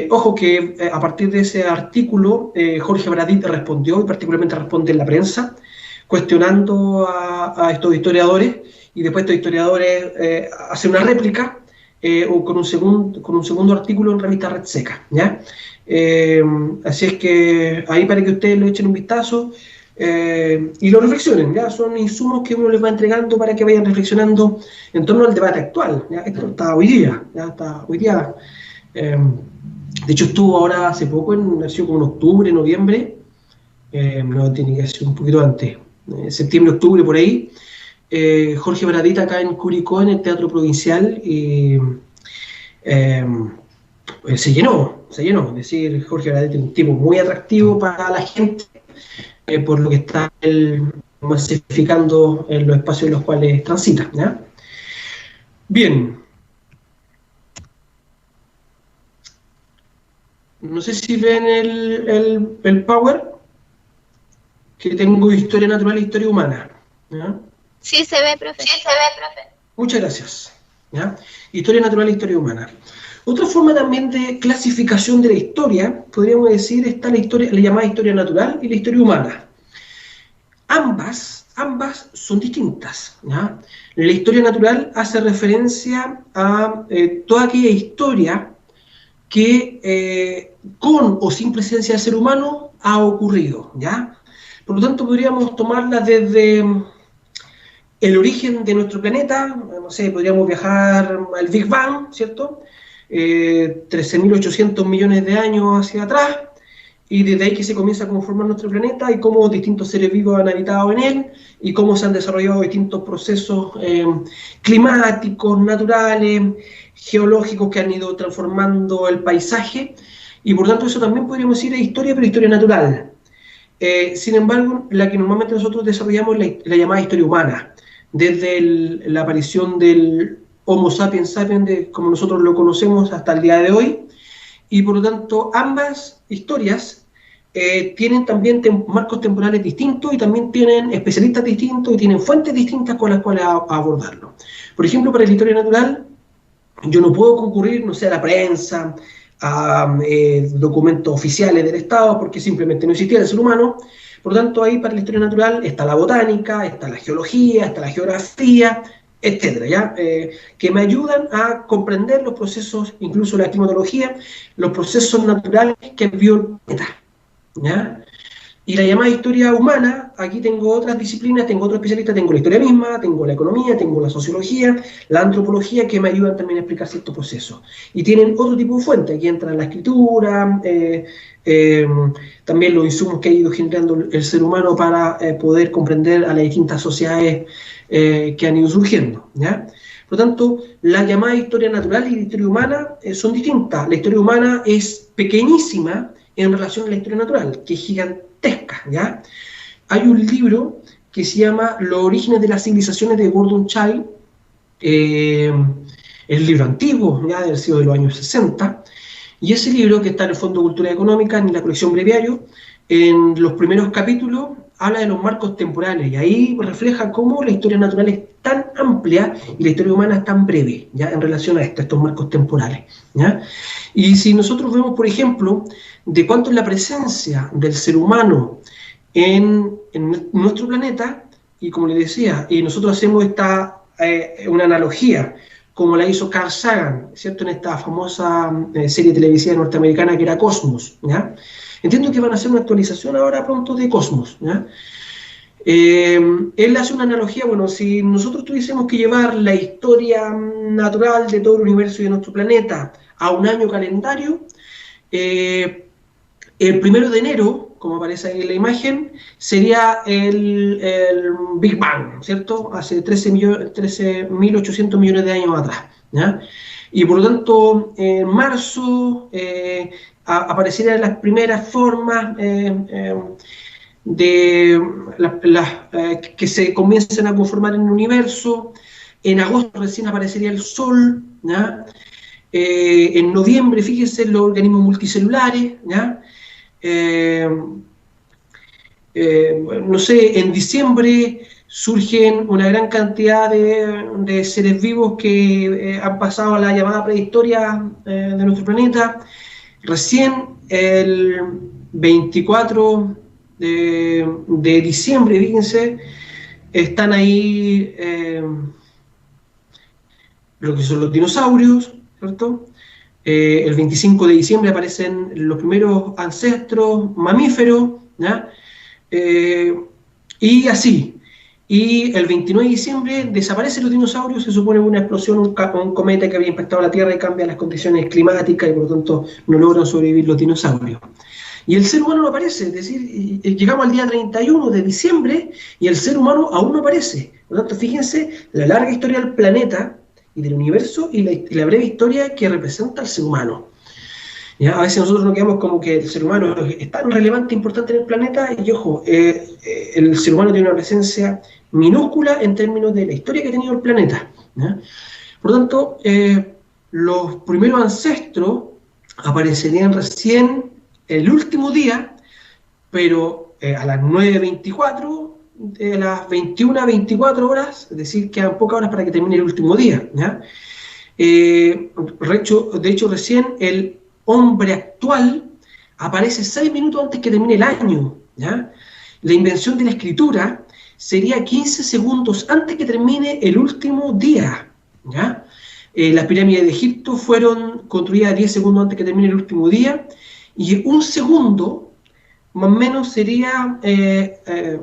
Ojo que a partir de ese artículo Jorge Baradit respondió, y particularmente responde en la prensa, cuestionando a estos historiadores, y después estos historiadores hacen una réplica o con un segundo artículo en revista Red Seca, ¿ya? Así es que ahí para que ustedes le echen un vistazo y lo reflexionen, ¿ya? Son insumos que uno les va entregando para que vayan reflexionando en torno al debate actual, ¿ya? Esto está hoy día, ¿ya? Está hoy día. De hecho estuvo ahora hace poco, ha sido como en octubre, noviembre, no tiene que ser un poquito antes, septiembre, octubre, por ahí, Jorge Baradit acá en Curicó, en el Teatro Provincial, y se llenó, es decir, Jorge Baradit es un tipo muy atractivo para la gente, por lo que está él masificando en los espacios en los cuales transita, ¿ya? Bien. No sé si ven el Power, que tengo historia natural e historia humana, ¿ya? Sí, se ve, profe. Muchas gracias, ¿ya? Historia natural e historia humana. Otra forma también de clasificación de la historia, podríamos decir, está la llamada historia natural y la historia humana. Ambas son distintas, ¿ya? La historia natural hace referencia a toda aquella historia que con o sin presencia del ser humano ha ocurrido, ¿ya? Por lo tanto, podríamos tomarla desde el origen de nuestro planeta, no sé, podríamos viajar al Big Bang, ¿cierto? 13.800 millones de años hacia atrás, y desde ahí que se comienza a conformar nuestro planeta y cómo distintos seres vivos han habitado en él y cómo se han desarrollado distintos procesos climáticos, naturales, geológicos que han ido transformando el paisaje, y por tanto eso también podríamos decir es historia, pero historia natural. Sin embargo, la que normalmente nosotros desarrollamos es la llamada historia humana, desde la aparición del Homo sapiens sapiens, como nosotros lo conocemos hasta el día de hoy, y por lo tanto ambas historias tienen también marcos temporales distintos y también tienen especialistas distintos y tienen fuentes distintas con las cuales abordarlo. Por ejemplo, para la historia natural, yo no puedo concurrir, no sé, a la prensa, a documentos oficiales del Estado, porque simplemente no existía el ser humano. Por lo tanto, ahí para la historia natural está la botánica, está la geología, está la geografía, etcétera, ¿ya? Que me ayudan a comprender los procesos, incluso la climatología, los procesos naturales que vio el planeta, ¿ya? Y la llamada historia humana, aquí tengo otras disciplinas, tengo otros especialistas, tengo la historia misma, tengo la economía, tengo la sociología, la antropología, que me ayudan también a explicar ciertos procesos. Y tienen otro tipo de fuentes, aquí entra la escritura, también los insumos que ha ido generando el ser humano para poder comprender a las distintas sociedades que han ido surgiendo, ¿ya? Por lo tanto, la llamada historia natural y la historia humana son distintas. La historia humana es pequeñísima en relación a la historia natural, que es gigantesca, ¿ya? Hay un libro que se llama Los orígenes de las civilizaciones, de Gordon Childe, el libro antiguo, ya del siglo de los años 60, y ese libro, que está en el Fondo de Cultura Económica, en la colección Breviario, en los primeros capítulos habla de los marcos temporales, y ahí refleja cómo la historia natural es tan amplia y la historia humana es tan breve, ¿ya? En relación a estos marcos temporales, ¿ya? Y si nosotros vemos, por ejemplo, de cuánto es la presencia del ser humano en nuestro planeta, y como les decía, nosotros hacemos esta una analogía, como la hizo Carl Sagan, ¿cierto? En esta famosa serie televisiva norteamericana que era Cosmos, ¿ya? Entiendo que van a hacer una actualización ahora pronto de Cosmos, ¿ya? Él hace una analogía, bueno, si nosotros tuviésemos que llevar la historia natural de todo el universo y de nuestro planeta a un año calendario, el 1 de enero, como aparece ahí en la imagen, sería el Big Bang, ¿cierto? Hace 13.800 millones de años atrás, ¿ya? Y por lo tanto, en marzo aparecerían las primeras formas que se comiencen a conformar en el universo. En agosto recién aparecería el Sol, ¿ya? En noviembre, fíjense, los organismos multicelulares, ¿ya? No sé, en diciembre surgen una gran cantidad de seres vivos que han pasado a la llamada prehistoria de nuestro planeta. Recién el 24 de diciembre, fíjense, están ahí lo que son los dinosaurios, ¿cierto? El 25 de diciembre aparecen los primeros ancestros mamíferos, ¿ya? Y así. Y el 29 de diciembre desaparecen los dinosaurios, se supone una explosión, un cometa que había impactado la Tierra y cambia las condiciones climáticas y por lo tanto no logran sobrevivir los dinosaurios. Y el ser humano no aparece, es decir, llegamos al día 31 de diciembre y el ser humano aún no aparece. Por lo tanto, fíjense la larga historia del planeta y del universo y la breve historia que representa al ser humano. ¿Ya? A veces nosotros nos quedamos como que el ser humano es tan relevante e importante en el planeta y ojo, el ser humano tiene una presencia minúscula en términos de la historia que ha tenido el planeta, ¿ya? Por lo tanto, los primeros ancestros aparecerían recién el último día, pero a las 9:24, a las 21:24 horas, es decir, quedan pocas horas para que termine el último día, ¿ya? De hecho, recién el hombre actual aparece 6 minutos antes que termine el año, ¿ya? La invención de la escritura sería 15 segundos antes que termine el último día, ¿ya? Las pirámides de Egipto fueron construidas 10 segundos antes que termine el último día, y un segundo, más o menos, sería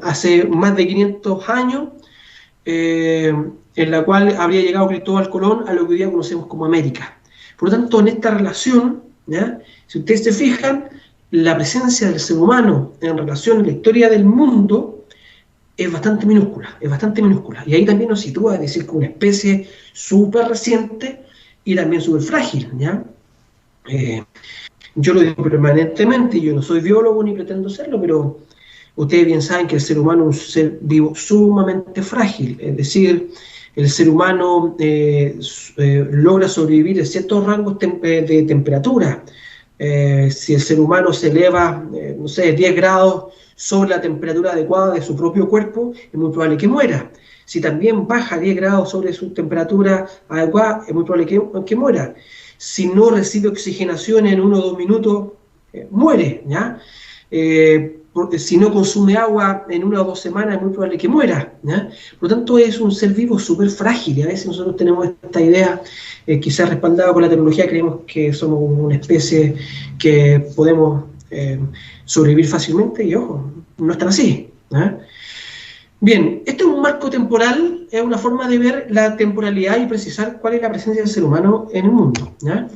hace más de 500 años, en la cual habría llegado Cristóbal Colón a lo que hoy día conocemos como América. Por lo tanto, en esta relación, ¿ya? Si ustedes se fijan, la presencia del ser humano en relación a la historia del mundo es bastante minúscula, y ahí también nos sitúa, es decir, como una especie súper reciente y también súper frágil, ¿ya? Yo lo digo permanentemente, yo no soy biólogo ni pretendo serlo, pero ustedes bien saben que el ser humano es un ser vivo sumamente frágil, es decir, el ser humano logra sobrevivir en ciertos rangos de temperatura. Si el ser humano se eleva, no sé, 10 grados sobre la temperatura adecuada de su propio cuerpo, es muy probable que muera. Si también baja 10 grados sobre su temperatura adecuada, es muy probable que muera. Si no recibe oxigenación en 1 o 2 minutos, muere, ¿ya? Si no consume agua en 1 o 2 semanas, es muy probable que muera, ¿ya? Por lo tanto, es un ser vivo súper frágil, y a veces nosotros tenemos esta idea, quizás respaldada por la tecnología, creemos que somos una especie que podemos sobrevivir fácilmente, y ojo, no es tan así, ¿ya? Bien, este es un marco temporal, es una forma de ver la temporalidad y precisar cuál es la presencia del ser humano en el mundo, ¿ya?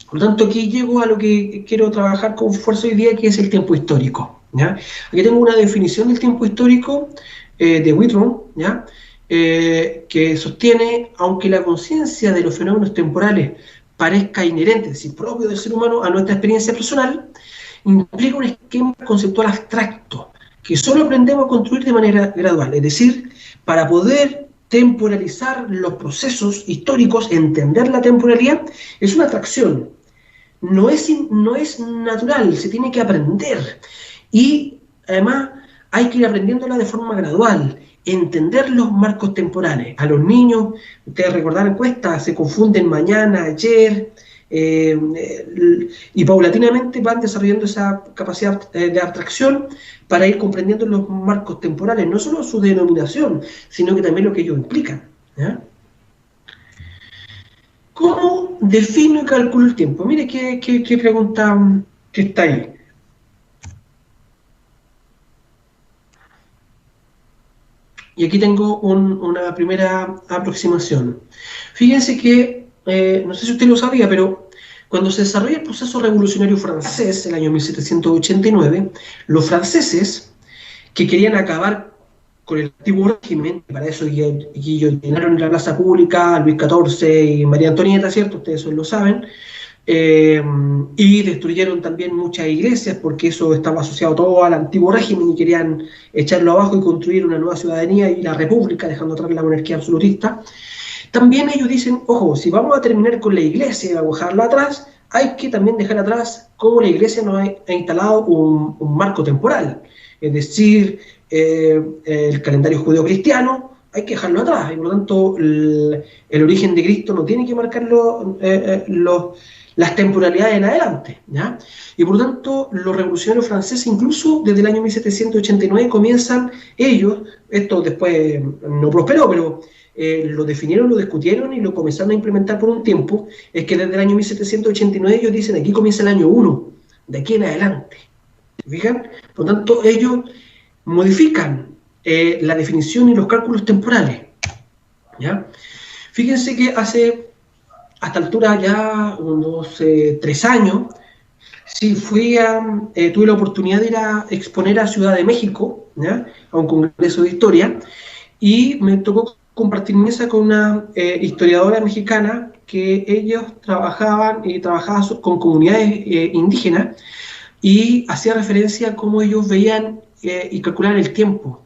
Por lo tanto, aquí llego a lo que quiero trabajar con fuerza hoy día, que es el tiempo histórico, ¿ya? Aquí tengo una definición del tiempo histórico de Whitron, ¿ya? Que sostiene, aunque la conciencia de los fenómenos temporales parezca inherente, es decir, propio del ser humano a nuestra experiencia personal, implica un esquema conceptual abstracto, que solo aprendemos a construir de manera gradual. Es decir, para poder temporalizar los procesos históricos, entender la temporalidad, es una abstracción. No es natural, se tiene que aprender. Y además hay que ir aprendiéndola de forma gradual, entender los marcos temporales. A los niños, ustedes recordarán, se confunden mañana, ayer, y paulatinamente van desarrollando esa capacidad de abstracción para ir comprendiendo los marcos temporales, no solo su denominación, sino que también lo que ellos implican. ¿ya? ¿Cómo defino y calculo el tiempo? Mire qué pregunta que está ahí. Y aquí tengo una primera aproximación. Fíjense que, no sé si usted lo sabía, pero cuando se desarrolla el proceso revolucionario francés, el año 1789, los franceses, que querían acabar con el antiguo régimen, para eso guillotinaron en la plaza pública a Luis XIV y María Antonieta, ¿cierto? Ustedes eso lo saben. Y destruyeron también muchas iglesias porque eso estaba asociado todo al antiguo régimen y querían echarlo abajo y construir una nueva ciudadanía y la república, dejando atrás la monarquía absolutista. También ellos dicen, ojo, si vamos a terminar con la iglesia y a dejarla atrás, hay que también dejar atrás cómo la iglesia nos ha instalado un marco temporal, es decir, el calendario judeo-cristiano, hay que dejarlo atrás, y por lo tanto el origen de Cristo no tiene que marcar las temporalidades en adelante, ¿ya? Y por lo tanto, los revolucionarios franceses, incluso desde el año 1789, comienzan ellos, esto después no prosperó, pero lo definieron, lo discutieron y lo comenzaron a implementar por un tiempo, es que desde el año 1789 ellos dicen, aquí comienza el año 1, de aquí en adelante. ¿Se fijan? Por lo tanto, ellos modifican la definición y los cálculos temporales, ¿ya? Fíjense que hace hasta altura ya unos 3 años, sí, tuve la oportunidad de ir a exponer a Ciudad de México, ¿ya? A un congreso de historia, y me tocó compartir mesa con una historiadora mexicana que ellos trabajaba con comunidades indígenas y hacía referencia a cómo ellos veían y calculaban el tiempo.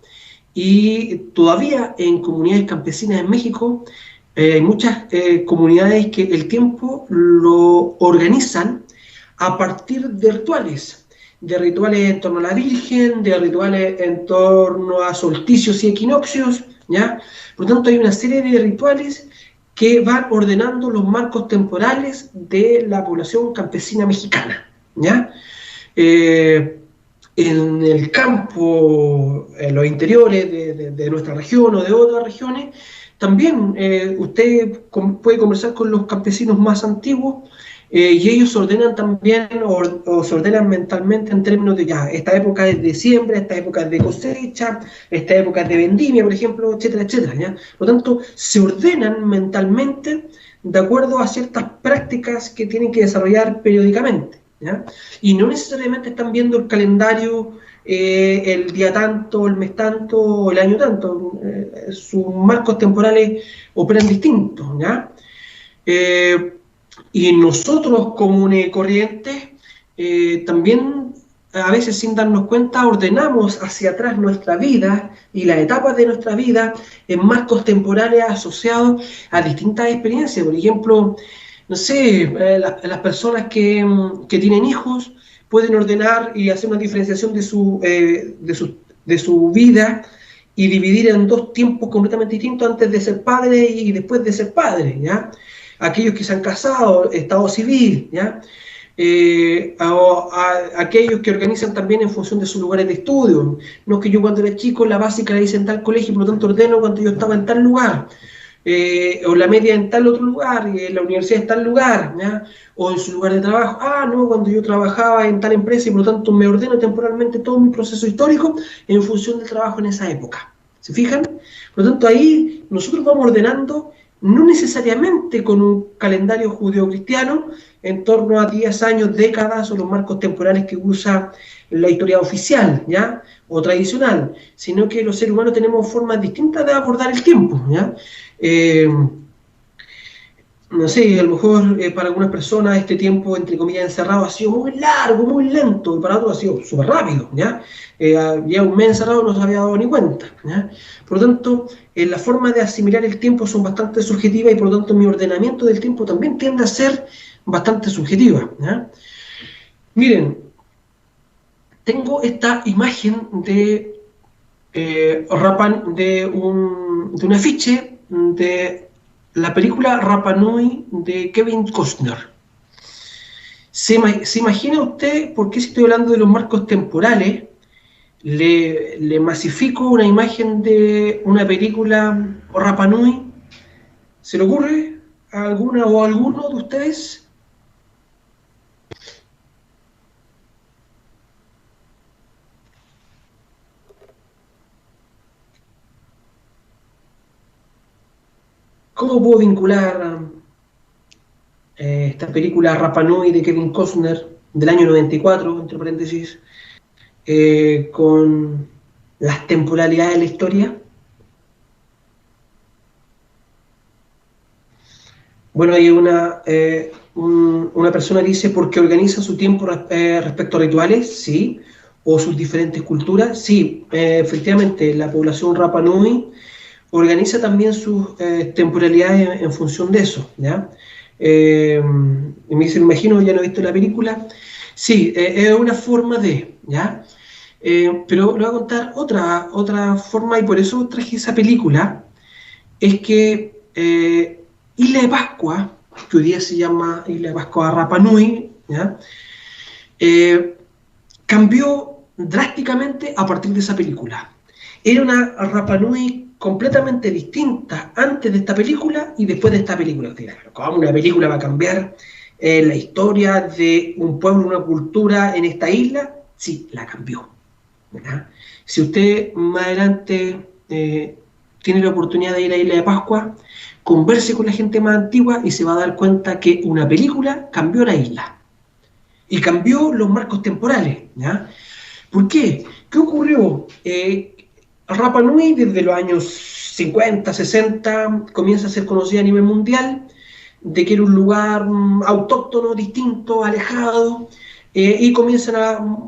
Y todavía en comunidades campesinas en México hay muchas comunidades que el tiempo lo organizan a partir de rituales en torno a la Virgen, de rituales en torno a solsticios y equinoccios, ¿ya? Por lo tanto, hay una serie de rituales que van ordenando los marcos temporales de la población campesina mexicana, ¿ya? En el campo, en los interiores de nuestra región o de otras regiones, también usted puede conversar con los campesinos más antiguos y ellos se ordenan también o se ordenan mentalmente en términos de ya, esta época es de siembra, esta época es de cosecha, esta época es de vendimia, por ejemplo, etcétera, etcétera, ¿ya? Por lo tanto, se ordenan mentalmente de acuerdo a ciertas prácticas que tienen que desarrollar periódicamente, ¿ya? Y no necesariamente están viendo el calendario el día tanto, el mes tanto, o el año tanto. Sus marcos temporales operan distintos, ¿ya? Y nosotros, comunes y corrientes, también a veces sin darnos cuenta ordenamos hacia atrás nuestra vida y las etapas de nuestra vida en marcos temporales asociados a distintas experiencias. Por ejemplo, no sé, las personas que tienen hijos pueden ordenar y hacer una diferenciación de su vida y dividir en 2 tiempos completamente distintos antes de ser padre y después de ser padre, ¿ya? Aquellos que se han casado, estado civil, ¿ya? Aquellos que organizan también en función de sus lugares de estudio. No es que yo cuando era chico la básica la hice en tal colegio y por lo tanto ordeno cuando yo estaba en tal lugar. O la media en tal otro lugar, y la universidad en tal lugar, ¿ya? O en su lugar de trabajo, no, cuando yo trabajaba en tal empresa y por lo tanto me ordeno temporalmente todo mi proceso histórico en función del trabajo en esa época. ¿Se fijan? Por lo tanto, ahí nosotros vamos ordenando, no necesariamente con un calendario judeo-cristiano, en torno a 10 años, décadas o los marcos temporales que usa la historia oficial, ¿ya? O tradicional, sino que los seres humanos tenemos formas distintas de abordar el tiempo, ¿ya? No sé, a lo mejor para algunas personas este tiempo, entre comillas, encerrado ha sido muy largo, muy lento, y para otros ha sido súper rápido, ¿ya? Ya un mes encerrado no se había dado ni cuenta, ¿ya? Por lo tanto, la forma de asimilar el tiempo son bastante subjetivas y por lo tanto mi ordenamiento del tiempo también tiende a ser bastante subjetiva, ¿ya? Miren, tengo esta imagen de un afiche de la película Rapa Nui de Kevin Costner. ¿Se imagina usted por qué, si estoy hablando de los marcos temporales, le masifico una imagen de una película Rapa Nui ¿Se le ocurre a alguna o a alguno de ustedes? ¿Cómo puedo vincular esta película Rapa Nui de Kevin Costner del año 94, entre paréntesis, con las temporalidades de la historia? Bueno, hay una persona dice porque organiza su tiempo respecto a rituales, sí, o sus diferentes culturas, sí, efectivamente, la población Rapa Nui organiza también sus temporalidades en función de eso, ¿ya? Y me dice, me imagino, ya no he visto la película. Sí, es una forma de, ¿ya? Pero le voy a contar otra forma, y por eso traje esa película, es que Isla de Pascua, que hoy día se llama Isla de Pascua Rapa Nui, ¿ya? Cambió drásticamente a partir de esa película. Era una Rapa Nui completamente distinta antes de esta película y después de esta película. ¿Cómo una película va a cambiar la historia de un pueblo, una cultura en esta isla? Sí, la cambió, ¿verdad? Si usted más adelante tiene la oportunidad de ir a Isla de Pascua, converse con la gente más antigua y se va a dar cuenta que una película cambió la isla y cambió los marcos temporales, ¿ya? ¿Por qué? ¿Qué ocurrió? Rapa Nui desde los años 50, 60 comienza a ser conocida a nivel mundial, de que era un lugar autóctono, distinto, alejado, y comienzan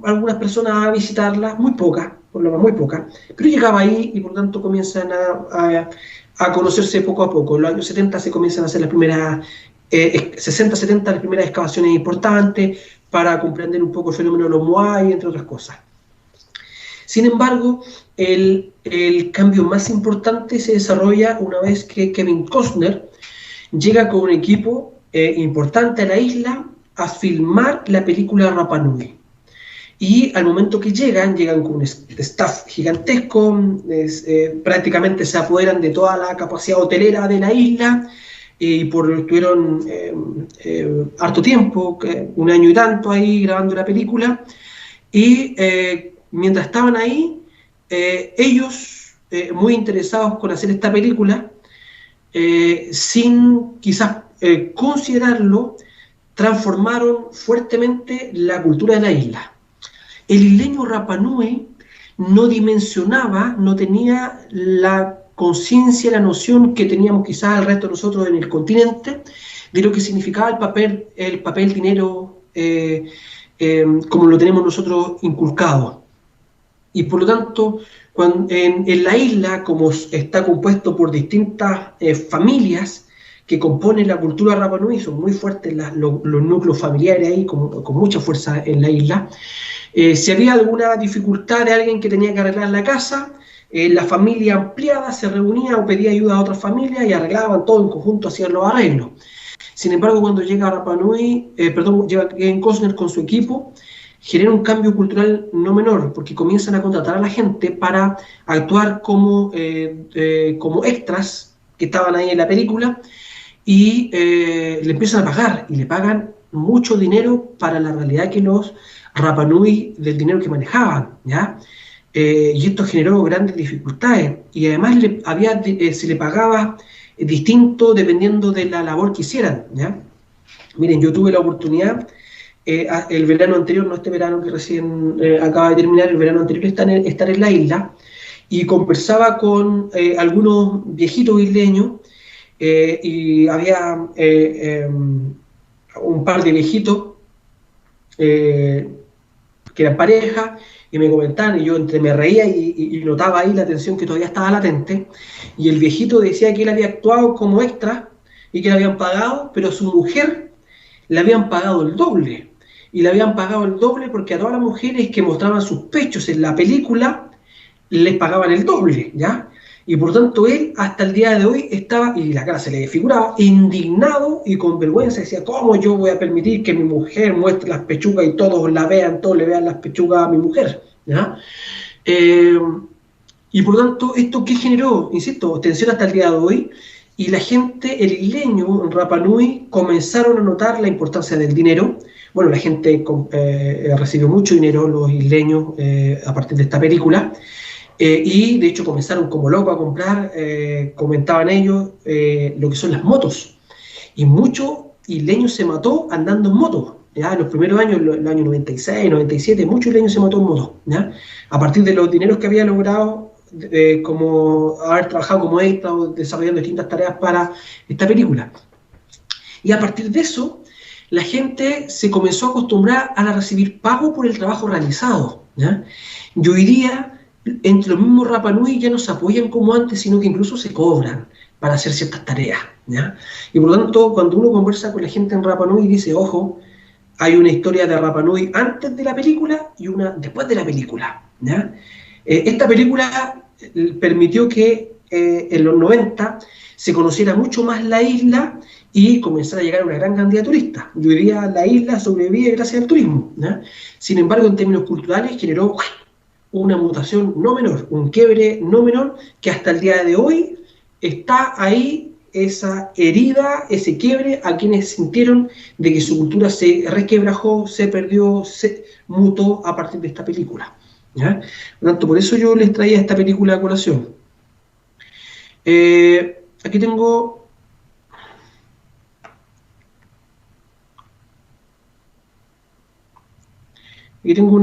algunas personas a visitarla, muy pocas, por lo menos muy pocas, pero llegaba ahí y por lo tanto comienzan a conocerse poco a poco. En los años 70 se comienzan a hacer las primeras, 60, 70, las primeras excavaciones importantes para comprender un poco el fenómeno de los Moai, entre otras cosas. Sin embargo, el cambio más importante se desarrolla una vez que Kevin Costner llega con un equipo importante a la isla a filmar la película Rapa Nui. Y al momento que llegan con un staff gigantesco, prácticamente se apoderan de toda la capacidad hotelera de la isla, y estuvieron harto tiempo, un año y tanto ahí grabando la película, y mientras estaban ahí, ellos, muy interesados con hacer esta película, sin quizás considerarlo, transformaron fuertemente la cultura de la isla. El isleño Rapa Nui no dimensionaba, no tenía la conciencia, la noción que teníamos quizás el resto de nosotros en el continente, de lo que significaba el papel dinero, como lo tenemos nosotros inculcado. Y por lo tanto, en la isla, como está compuesto por distintas familias que componen la cultura Rapa Nui, son muy fuertes los núcleos familiares ahí, con mucha fuerza en la isla. Si había alguna dificultad de alguien que tenía que arreglar la casa, la familia ampliada se reunía o pedía ayuda a otras familias y arreglaban todo en conjunto, hacían los arreglos. Sin embargo, cuando llega Rapa Nui, llega Kevin Costner con su equipo, genera un cambio cultural no menor, porque comienzan a contratar a la gente para actuar como extras que estaban ahí en la película, y le empiezan a pagar, y le pagan mucho dinero para la realidad que los Rapa Nui del dinero que manejaban, ¿ya? Y esto generó grandes dificultades, y además se le pagaba distinto dependiendo de la labor que hicieran, ¿ya? Miren, yo tuve la oportunidad, el verano anterior, no este verano que recién acaba de terminar, el verano anterior, estar en la isla, y conversaba con algunos viejitos isleños, y había un par de viejitos que eran pareja, y me comentaban, y yo entre me reía y notaba ahí la tensión que todavía estaba latente, y el viejito decía que él había actuado como extra y que le habían pagado, pero a su mujer le habían pagado el doble, y le habían pagado el doble porque a todas las mujeres que mostraban sus pechos en la película les pagaban el doble, ¿ya? Y por tanto él hasta el día de hoy estaba, y la cara se le desfiguraba, indignado y con vergüenza, decía, ¿cómo yo voy a permitir que mi mujer muestre las pechugas y todos le vean las pechugas a mi mujer? ¿Ya? Y por tanto, ¿esto qué generó? Insisto, tensión hasta el día de hoy, y la gente, el isleño en Rapa Nui, comenzaron a notar la importancia del dinero. Bueno, la gente recibió mucho dinero, los isleños, a partir de esta película, y de hecho comenzaron como locos a comprar, comentaban ellos, lo que son las motos. Y muchos isleños se mató andando en moto. ¿Ya? En los primeros años, en el año 96, 97, muchos isleños se mató en moto. ¿Ya? A partir de los dineros que había logrado, como haber trabajado como extra o desarrollando distintas tareas para esta película. Y a partir de eso, la gente se comenzó a acostumbrar a recibir pago por el trabajo realizado. ¿Ya? Y hoy día, entre los mismos Rapa Nui ya no se apoyan como antes, sino que incluso se cobran para hacer ciertas tareas. ¿Ya? Y por lo tanto, cuando uno conversa con la gente en Rapa Nui, dice, ojo, hay una historia de Rapa Nui antes de la película y una después de la película. ¿Ya? Esta película permitió que en los 90 se conociera mucho más la isla y comenzara a llegar una gran cantidad de turistas. Y hoy día la isla sobrevive gracias al turismo. ¿Ya? Sin embargo, en términos culturales generó una mutación no menor, un quiebre no menor, que hasta el día de hoy está ahí esa herida, ese quiebre a quienes sintieron de que su cultura se resquebrajó, se perdió, se mutó a partir de esta película. ¿Ya? Por lo tanto, por eso yo les traía esta película a colación. Aquí tengo... Aquí tengo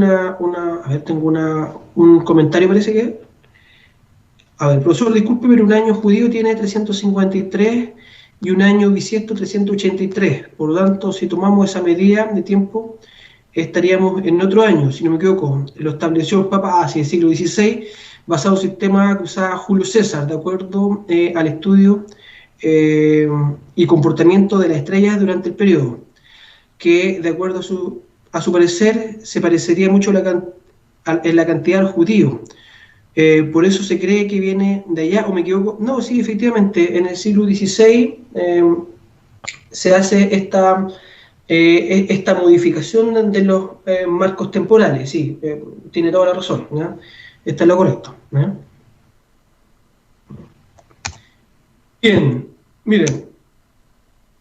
un comentario, parece que... A ver, profesor, disculpe, pero un año judío tiene 353 y un año bisiesto 383. Por lo tanto, si tomamos esa medida de tiempo, estaríamos en otro año, si no me equivoco. Lo estableció el Papa hacia el siglo XVI, basado en un sistema que usaba Julio César, de acuerdo al estudio y comportamiento de las estrellas durante el periodo, que, de acuerdo a su parecer, se parecería mucho en la cantidad de los judíos. Por eso se cree que viene de allá, o me equivoco. No, sí, efectivamente, en el siglo XVI se hace esta modificación de los marcos temporales, sí, tiene toda la razón, ¿ya? Está en lo correcto. ¿Ya? Bien, miren,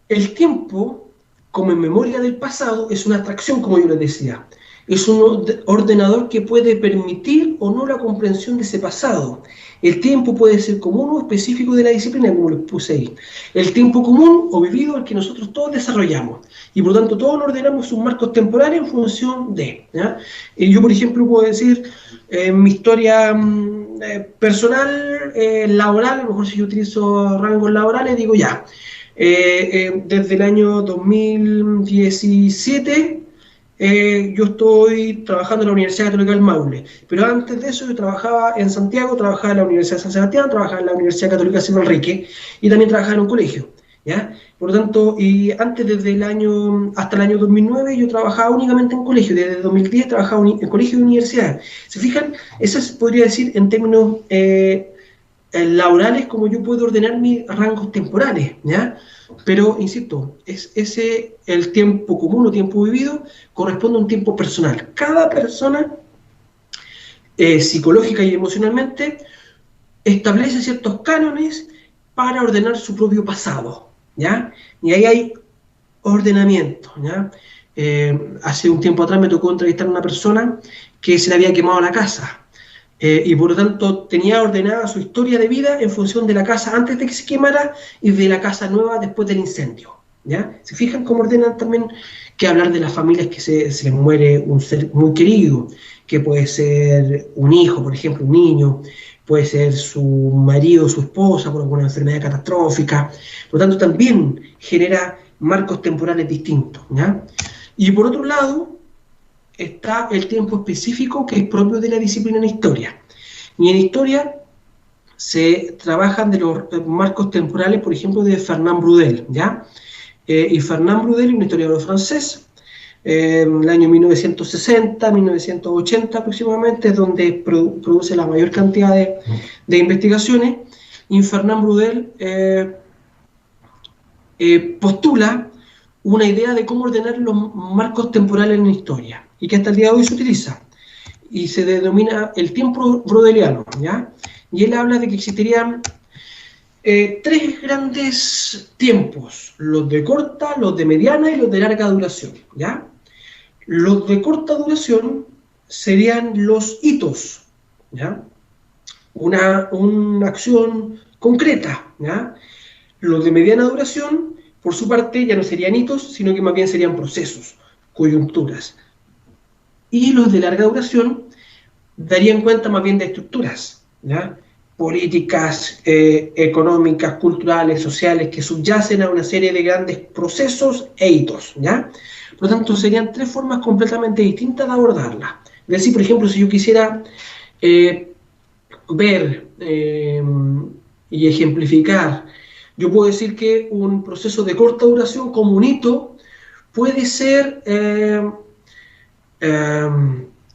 el tiempo, como en memoria del pasado, es una abstracción, como yo les decía. Es un ordenador que puede permitir o no la comprensión de ese pasado. El tiempo puede ser común o específico de la disciplina, como les puse ahí. El tiempo común o vivido el que nosotros todos desarrollamos. Y por lo tanto todos ordenamos sus marcos temporales en función de. ¿Ya? Yo, por ejemplo, puedo decir mi historia personal, laboral, a lo mejor si yo utilizo rangos laborales, digo ya. Desde el año 2017... yo estoy trabajando en la Universidad Católica del Maule, pero antes de eso yo trabajaba en Santiago, trabajaba en la Universidad de San Sebastián, trabajaba en la Universidad Católica de San Enrique y también trabajaba en un colegio, ¿ya? Por lo tanto, y antes hasta el año 2009 yo trabajaba únicamente en colegio, desde 2010 trabajaba en colegio y universidad. ¿Se fijan? Eso se podría decir en términos laborales como yo puedo ordenar mis rangos temporales, ¿ya? Pero, insisto, el tiempo común o tiempo vivido corresponde a un tiempo personal. Cada persona, psicológica y emocionalmente, establece ciertos cánones para ordenar su propio pasado, ¿ya? Y ahí hay ordenamiento, ¿ya? Hace un tiempo atrás me tocó entrevistar a una persona que se le había quemado la casa. Y por lo tanto tenía ordenada su historia de vida en función de la casa antes de que se quemara y de la casa nueva después del incendio, ¿ya? ¿Se fijan cómo ordenan también? Que hablar de las familias que se les muere un ser muy querido, que puede ser un hijo, por ejemplo, un niño, puede ser su marido, su esposa por alguna enfermedad catastrófica. Por lo tanto también genera marcos temporales distintos, ¿ya? Y por otro lado está el tiempo específico que es propio de la disciplina en historia. Y en historia se trabajan de los marcos temporales, por ejemplo, de Fernand Braudel, ¿ya? Y Fernand Braudel es un historiador francés, en el año 1960, 1980 aproximadamente, es donde produce la mayor cantidad de investigaciones, y Fernand Braudel postula una idea de cómo ordenar los marcos temporales en la historia, y que hasta el día de hoy se utiliza, y se denomina el tiempo braudeliano, ¿ya? Y él habla de que existirían tres grandes tiempos, los de corta, los de mediana y los de larga duración, ¿ya? Los de corta duración serían los hitos, ¿ya? Una acción concreta, ¿ya? Los de mediana duración, por su parte, ya no serían hitos, sino que más bien serían procesos, coyunturas. Y los de larga duración darían cuenta más bien de estructuras, ¿ya? Políticas, económicas, culturales, sociales, que subyacen a una serie de grandes procesos e hitos, ¿ya? Por lo tanto, serían tres formas completamente distintas de abordarla. Es decir, por ejemplo, si yo quisiera ver y ejemplificar, yo puedo decir que un proceso de corta duración como un hito puede ser,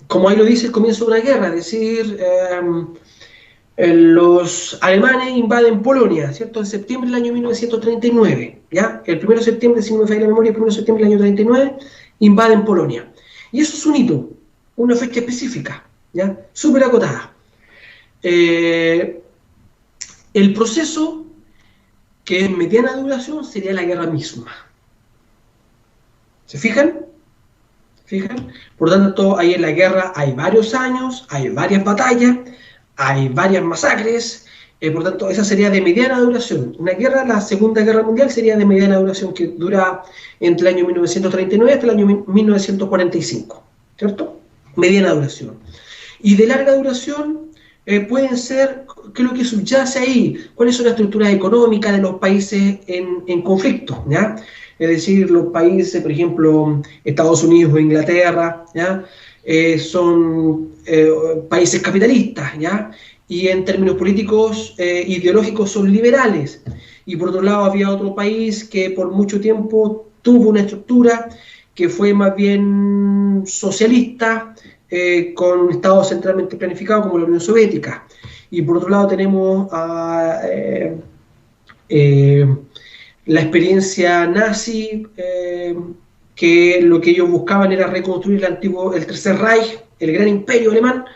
como ahí lo dice, el comienzo de una guerra, es decir, los alemanes invaden Polonia, ¿cierto? En septiembre del año 1939, ¿ya? El 1 de septiembre, si no me falla la memoria, el 1 de septiembre del año 39, invaden Polonia. Y eso es un hito, una fecha específica, ¿ya? Súper acotada. El proceso, que es mediana duración, sería la guerra misma. ¿Se fijan? Por tanto, ahí en la guerra hay varios años, hay varias batallas, hay varias masacres, por tanto, esa sería de mediana duración. Una guerra, la Segunda Guerra Mundial, sería de mediana duración, que dura entre el año 1939 hasta el año 1945, ¿cierto? Mediana duración. Y de larga duración pueden ser, ¿qué es lo que subyace ahí? ¿Cuáles son las estructuras económicas de los países en conflicto, ¿ya? Es decir, los países, por ejemplo, Estados Unidos o Inglaterra, ¿ya? Son países capitalistas, ¿ya? Y en términos políticos, ideológicos, son liberales. Y por otro lado había otro país que por mucho tiempo tuvo una estructura que fue más bien socialista, con un Estado centralmente planificado como la Unión Soviética. Y por otro lado tenemos la experiencia nazi, que lo que ellos buscaban era reconstruir el Tercer Reich, el gran imperio alemán,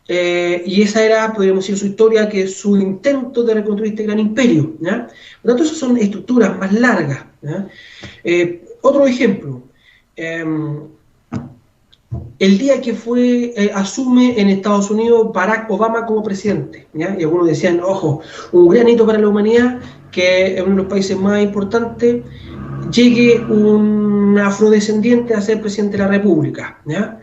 y esa era, podríamos decir, su historia, que es su intento de reconstruir este gran imperio, ¿ya? Por lo tanto, esas son estructuras más largas, ¿ya? Otro ejemplo, el día que asume en Estados Unidos Barack Obama como presidente, ¿ya? Y algunos decían, ojo, un gran hito para la humanidad, que en uno de los países más importantes llegue un afrodescendiente a ser presidente de la República, ¿ya?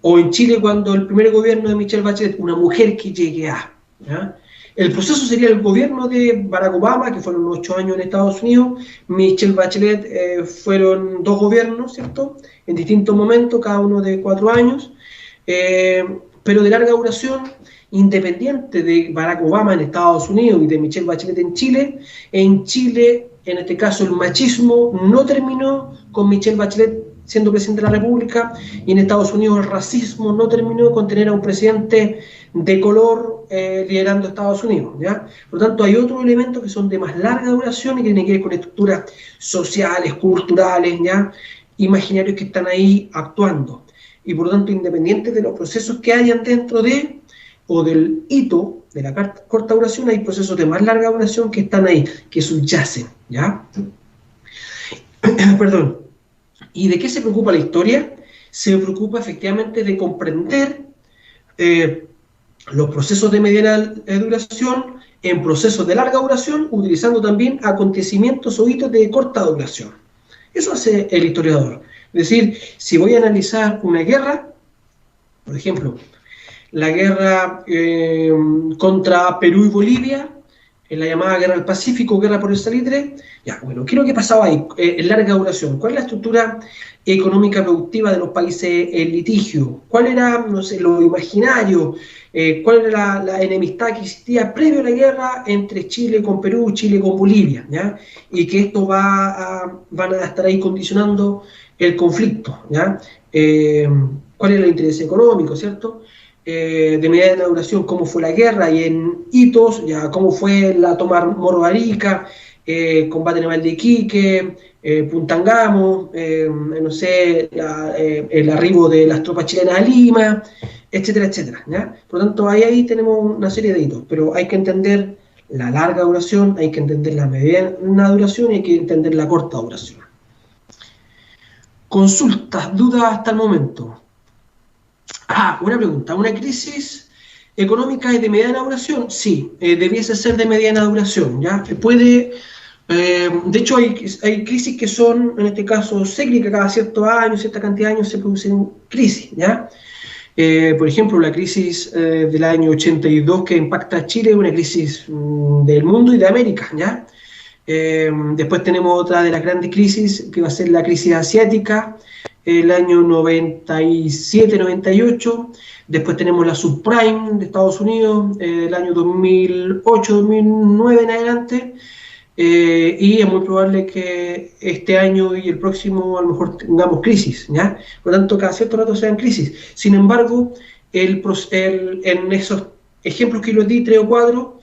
O en Chile, cuando el primer gobierno de Michelle Bachelet, una mujer que llegue a, ¿ya? El proceso sería el gobierno de Barack Obama, que fueron 8 años en Estados Unidos. Michelle Bachelet fueron 2 gobiernos, ¿cierto? En distintos momentos, cada uno de 4 años, pero de larga duración, independiente de Barack Obama en Estados Unidos y de Michelle Bachelet en Chile, en este caso, el machismo no terminó con Michelle Bachelet siendo presidente de la República, y en Estados Unidos el racismo no terminó con tener a un presidente de color liderando Estados Unidos, ¿ya? Por lo tanto, hay otros elementos que son de más larga duración y que tienen que ver con estructuras sociales, culturales, ¿ya? Imaginarios que están ahí actuando. Y por lo tanto, independientes de los procesos que hayan dentro de, o del hito de la corta duración, hay procesos de más larga duración que están ahí, que subyacen, ¿ya? Perdón. ¿Y de qué se preocupa la historia? Se preocupa efectivamente de comprender los procesos de mediana duración en procesos de larga duración, utilizando también acontecimientos o hitos de corta duración. Eso hace el historiador. Es decir, si voy a analizar una guerra, por ejemplo, la guerra contra Perú y Bolivia, en la llamada Guerra del Pacífico, Guerra por el Salitre, ya, bueno, ¿qué es lo que pasaba ahí en larga duración? ¿Cuál es la estructura económica productiva de los países en litigio? ¿Cuál era, no sé, lo imaginario? ¿Cuál era la enemistad que existía previo a la guerra entre Chile con Perú, Chile con Bolivia, ¿ya? Y que esto van a estar ahí condicionando el conflicto, ¿ya? ¿Cuál era el interés económico, cierto? De mediana duración, cómo fue la guerra, y en hitos, ya cómo fue la toma Morro de Arica, combate naval de Iquique, Puntangamo, no sé, el arribo de las tropas chilenas a Lima, etcétera, etcétera, ¿ya? Por lo tanto, ahí tenemos una serie de hitos, pero hay que entender la larga duración, hay que entender la mediana duración y hay que entender la corta duración. Consultas, dudas hasta el momento. Una pregunta, ¿una crisis económica es de mediana duración? Sí, debiese ser de mediana duración, ¿ya? De hecho, hay crisis que son, en este caso, cíclicas, cada ciertos años, cierta cantidad de años se producen crisis, ¿ya? Por ejemplo, la crisis del año 82 que impacta a Chile es una crisis del mundo y de América, ¿ya? Después tenemos otra de las grandes crisis, que va a ser la crisis asiática, el año 97-98, después tenemos la subprime de Estados Unidos, el año 2008-2009 en adelante, y es muy probable que este año y el próximo a lo mejor tengamos crisis, ¿ya? Por lo tanto, cada cierto rato sean crisis. Sin embargo, en esos ejemplos que les di, 3 o 4,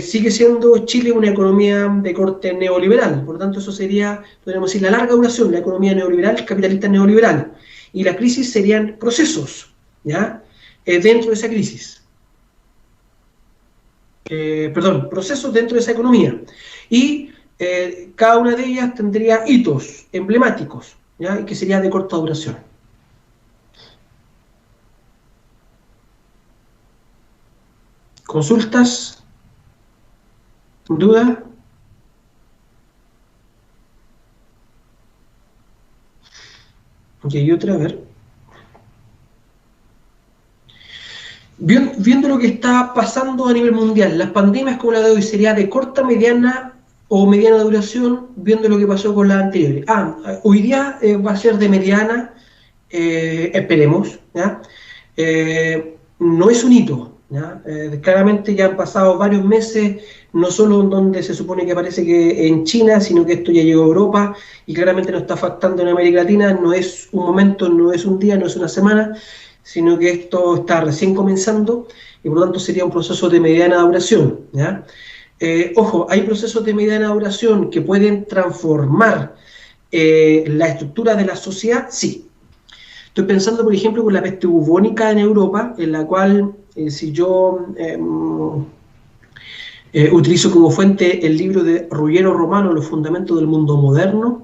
sigue siendo Chile una economía de corte neoliberal. Por lo tanto, eso sería, podríamos decir, la larga duración, la economía neoliberal, capitalista neoliberal. Y la crisis serían procesos, ¿ya? Dentro de esa crisis. Procesos dentro de esa economía. Y cada una de ellas tendría hitos emblemáticos, ¿ya? Y que sería de corta duración. ¿Consultas? ¿Duda? Ok, y otra, a ver. Viendo lo que está pasando a nivel mundial, las pandemias como la de hoy sería de corta, mediana o mediana duración, viendo lo que pasó con las anteriores. Hoy día va a ser de mediana, esperemos, ¿ya? No es un hito, ¿ya? Claramente ya han pasado varios meses, no solo en donde se supone que parece que en China, sino que esto ya llegó a Europa y claramente nos está afectando en América Latina. No es un momento, no es un día, no es una semana, sino que esto está recién comenzando y por lo tanto sería un proceso de mediana duración, ¿ya? Ojo, hay procesos de mediana duración que pueden transformar la estructura de la sociedad, sí. Estoy pensando, por ejemplo, con la peste bubónica en Europa, en la cual, si yo utilizo como fuente el libro de Ruggiero Romano, Los fundamentos del mundo moderno,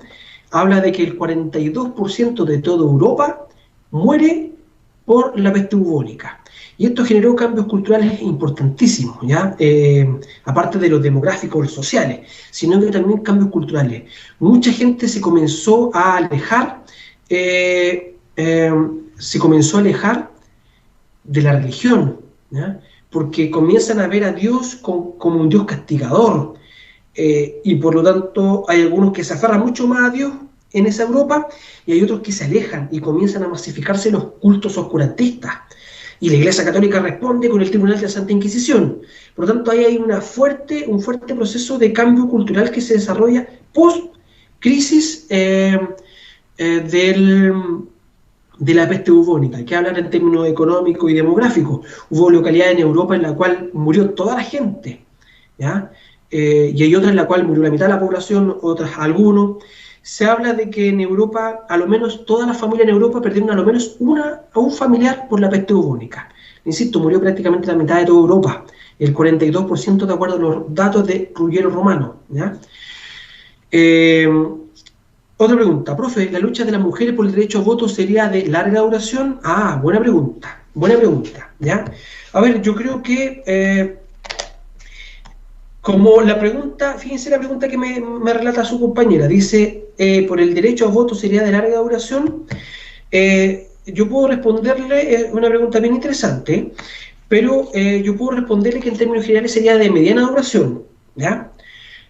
habla de que el 42% de toda Europa muere por la peste bubónica. Y esto generó cambios culturales importantísimos, ¿ya? Aparte de los demográficos, los sociales, sino que también cambios culturales. Mucha gente se comenzó a alejar, de la religión, ¿ya? Porque comienzan a ver a Dios como un Dios castigador, y por lo tanto hay algunos que se aferran mucho más a Dios en esa Europa, y hay otros que se alejan y comienzan a masificarse los cultos oscurantistas. Y la Iglesia Católica responde con el Tribunal de la Santa Inquisición. Por lo tanto, ahí hay un fuerte proceso de cambio cultural que se desarrolla post-crisis de la peste bubónica. Hay que hablar en términos económicos y demográficos. Hubo localidades en Europa en la cual murió toda la gente, ¿ya? Y hay otras en la cual murió la mitad de la población, otras algunos. Se habla de que en Europa, a lo menos todas las familias en Europa perdieron a lo menos a un familiar por la peste bubónica. Insisto, murió prácticamente la mitad de toda Europa, el 42% de acuerdo a los datos de Ruggiero Romano, ¿ya? Otra pregunta, profe, ¿la lucha de las mujeres por el derecho a voto sería de larga duración? Buena pregunta, ¿ya? A ver, yo creo que como la pregunta, fíjense la pregunta que me relata su compañera, dice, por el derecho a voto sería de larga duración. Yo puedo responderle, es una pregunta bien interesante, pero yo puedo responderle que en términos generales sería de mediana duración, ¿ya?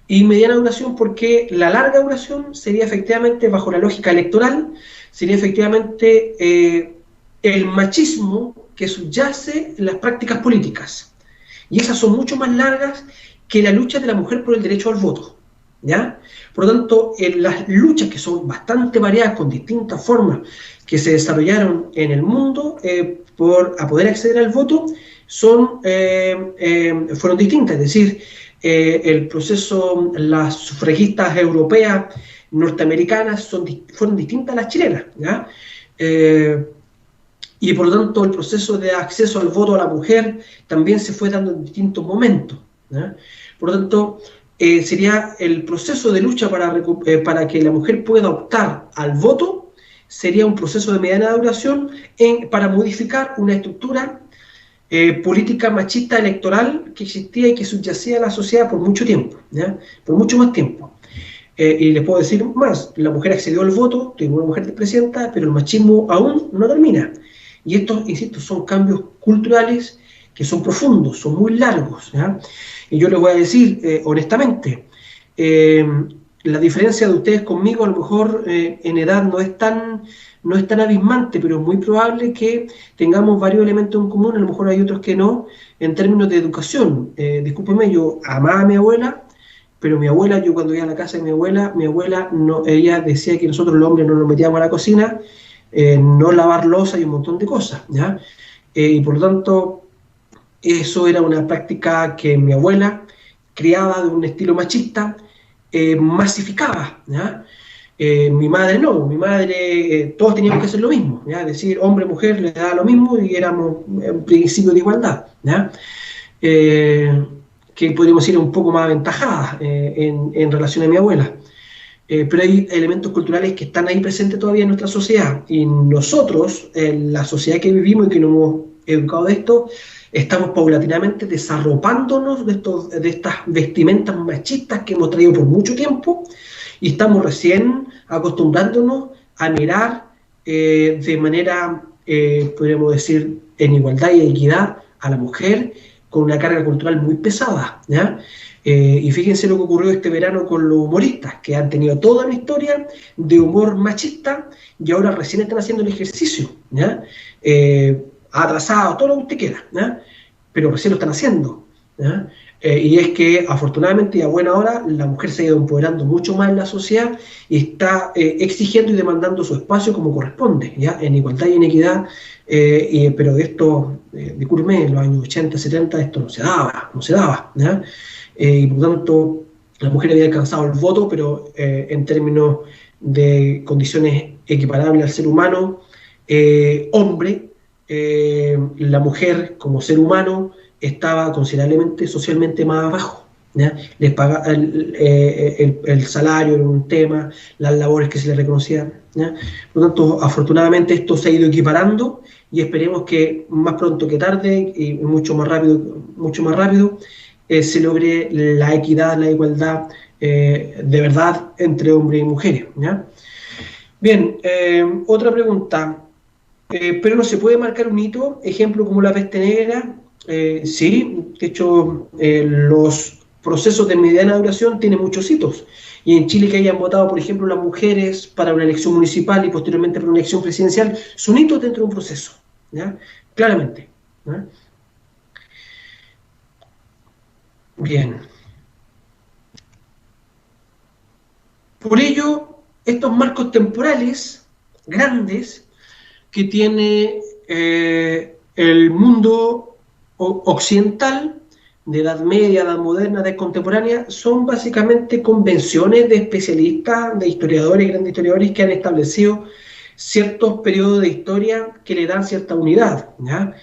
Y mediana duración porque la larga duración sería efectivamente, bajo la lógica electoral, sería efectivamente el machismo que subyace en las prácticas políticas. Y esas son mucho más largas que la lucha de la mujer por el derecho al voto, ¿ya? Por lo tanto, las luchas que son bastante variadas, con distintas formas que se desarrollaron en el mundo a poder acceder al voto, fueron distintas. Es decir, el proceso, las sufragistas europeas, norteamericanas, fueron distintas a las chilenas, ¿ya? Y por lo tanto, el proceso de acceso al voto a la mujer también se fue dando en distintos momentos, ¿ya? Por lo tanto, sería el proceso de lucha para que la mujer pueda optar al voto, sería un proceso de mediana duración para modificar una estructura política machista electoral que existía y que subyacía a la sociedad por mucho tiempo, ¿ya? Por mucho más tiempo. Y les puedo decir más, la mujer accedió al voto, tiene una mujer de presidenta, pero el machismo aún no termina. Y estos, insisto, son cambios culturales que son profundos, son muy largos, ¿ya? Y yo les voy a decir, honestamente, la diferencia de ustedes conmigo a lo mejor en edad no es tan abismante, pero es muy probable que tengamos varios elementos en común, a lo mejor hay otros que no, en términos de educación. Discúlpeme, yo amaba a mi abuela, pero mi abuela, yo cuando iba a la casa de mi abuela no, ella decía que nosotros los hombres no nos metíamos a la cocina, no lavar loza y un montón de cosas, ¿ya? Y por lo tanto, eso era una práctica que mi abuela, criada de un estilo machista, masificaba, ¿ya? Mi madre no, mi madre, todos teníamos que hacer lo mismo, ¿ya? Es decir, hombre, mujer, le daba lo mismo y éramos en principio de igualdad, ¿ya? Que podríamos decir un poco más aventajada en relación a mi abuela. Pero hay elementos culturales que están ahí presentes todavía en nuestra sociedad, y nosotros, en la sociedad que vivimos y que nos hemos educado de esto, estamos paulatinamente desarropándonos de estas vestimentas machistas que hemos traído por mucho tiempo, y estamos recién acostumbrándonos a mirar de manera, podríamos decir, en igualdad y equidad a la mujer, con una carga cultural muy pesada, ¿ya? Y fíjense lo que ocurrió este verano con los humoristas, que han tenido toda una historia de humor machista y ahora recién están haciendo el ejercicio, ¿ya? Atrasado, todo lo que usted quiera, ¿ya? Pero recién lo están haciendo, ¿ya? Y es que afortunadamente y a buena hora la mujer se ha ido empoderando mucho más en la sociedad y está exigiendo y demandando su espacio como corresponde, ¿ya? En igualdad y en equidad, pero de esto, discúlpeme, en los años 80, 70 esto no se daba, ¿ya? Y por lo tanto la mujer había alcanzado el voto, pero en términos de condiciones equiparables al ser humano, hombre, la mujer como ser humano estaba considerablemente socialmente más abajo, ¿ya? Les pagaba el salario era un tema, las labores que se les reconocían, ¿ya? Por lo tanto, afortunadamente esto se ha ido equiparando y esperemos que más pronto que tarde y mucho más rápido se logre la equidad, la igualdad de verdad entre hombres y mujeres, ¿ya? Bien, otra pregunta. Pero no se puede marcar un hito, ejemplo como la peste negra. Sí, de hecho, los procesos de mediana duración tienen muchos hitos. Y en Chile que hayan votado, por ejemplo, las mujeres para una elección municipal y posteriormente para una elección presidencial, son hitos dentro de un proceso, ¿ya? Claramente, ¿ya? Bien. Por ello, estos marcos temporales grandes que tiene el mundo occidental, de edad media, edad moderna, edad contemporánea, son básicamente convenciones de especialistas, de historiadores, grandes historiadores, que han establecido ciertos periodos de historia que le dan cierta unidad, ¿ya?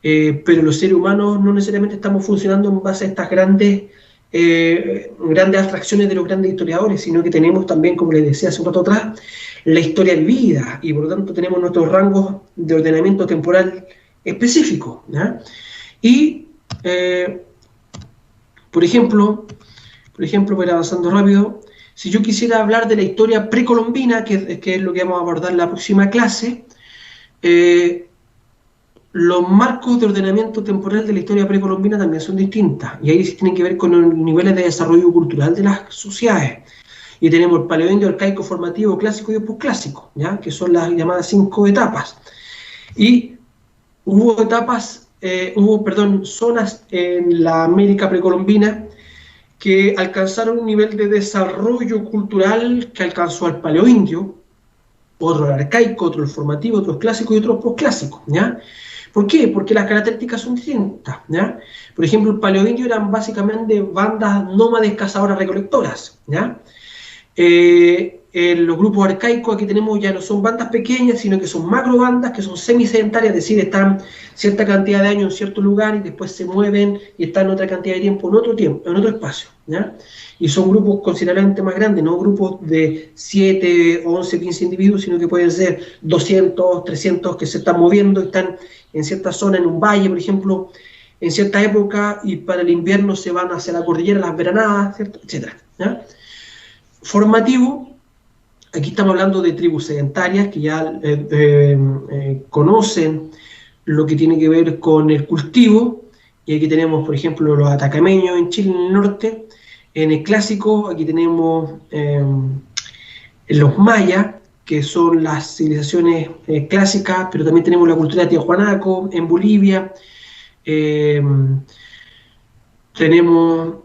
Pero los seres humanos no necesariamente estamos funcionando en base a estas grandes abstracciones de los grandes historiadores, sino que tenemos también, como les decía hace un rato atrás, la historia vivida, y por lo tanto tenemos nuestros rangos de ordenamiento temporal específico, ¿ya? Y, por ejemplo, para ir avanzando rápido, si yo quisiera hablar de la historia precolombina, que es lo que vamos a abordar en la próxima clase, los marcos de ordenamiento temporal de la historia precolombina también son distintas, y ahí sí tienen que ver con los niveles de desarrollo cultural de las sociedades. Y tenemos el paleoindio, arcaico, formativo, clásico y posclásico, ¿ya? Que son las llamadas 5 etapas. Y hubo zonas en la América precolombina que alcanzaron un nivel de desarrollo cultural que alcanzó al paleoindio, otro el arcaico, otro el formativo, otro el clásico y otro posclásico, ¿ya? ¿Por qué? Porque las características son distintas, ¿ya? Por ejemplo, el paleoindio eran básicamente bandas nómades cazadoras recolectoras, ¿ya? los grupos arcaicos, aquí tenemos, ya no son bandas pequeñas, sino que son macrobandas, que son semisedentarias, es decir, están cierta cantidad de años en cierto lugar y después se mueven y están otra cantidad de tiempo, en otro espacio, ¿ya? Y son grupos considerablemente más grandes, no grupos de 7, 11, 15 individuos, sino que pueden ser 200, 300 que se están moviendo, están en cierta zona, en un valle, por ejemplo, en cierta época, y para el invierno se van hacia la cordillera, las veranadas, ¿cierto? Etcétera, ¿ya? Formativo, aquí estamos hablando de tribus sedentarias que ya conocen lo que tiene que ver con el cultivo, y aquí tenemos, por ejemplo, los atacameños en Chile, en el norte. En el clásico, aquí tenemos los mayas, que son las civilizaciones clásicas, pero también tenemos la cultura de Tiahuanaco en Bolivia. Eh, Tenemos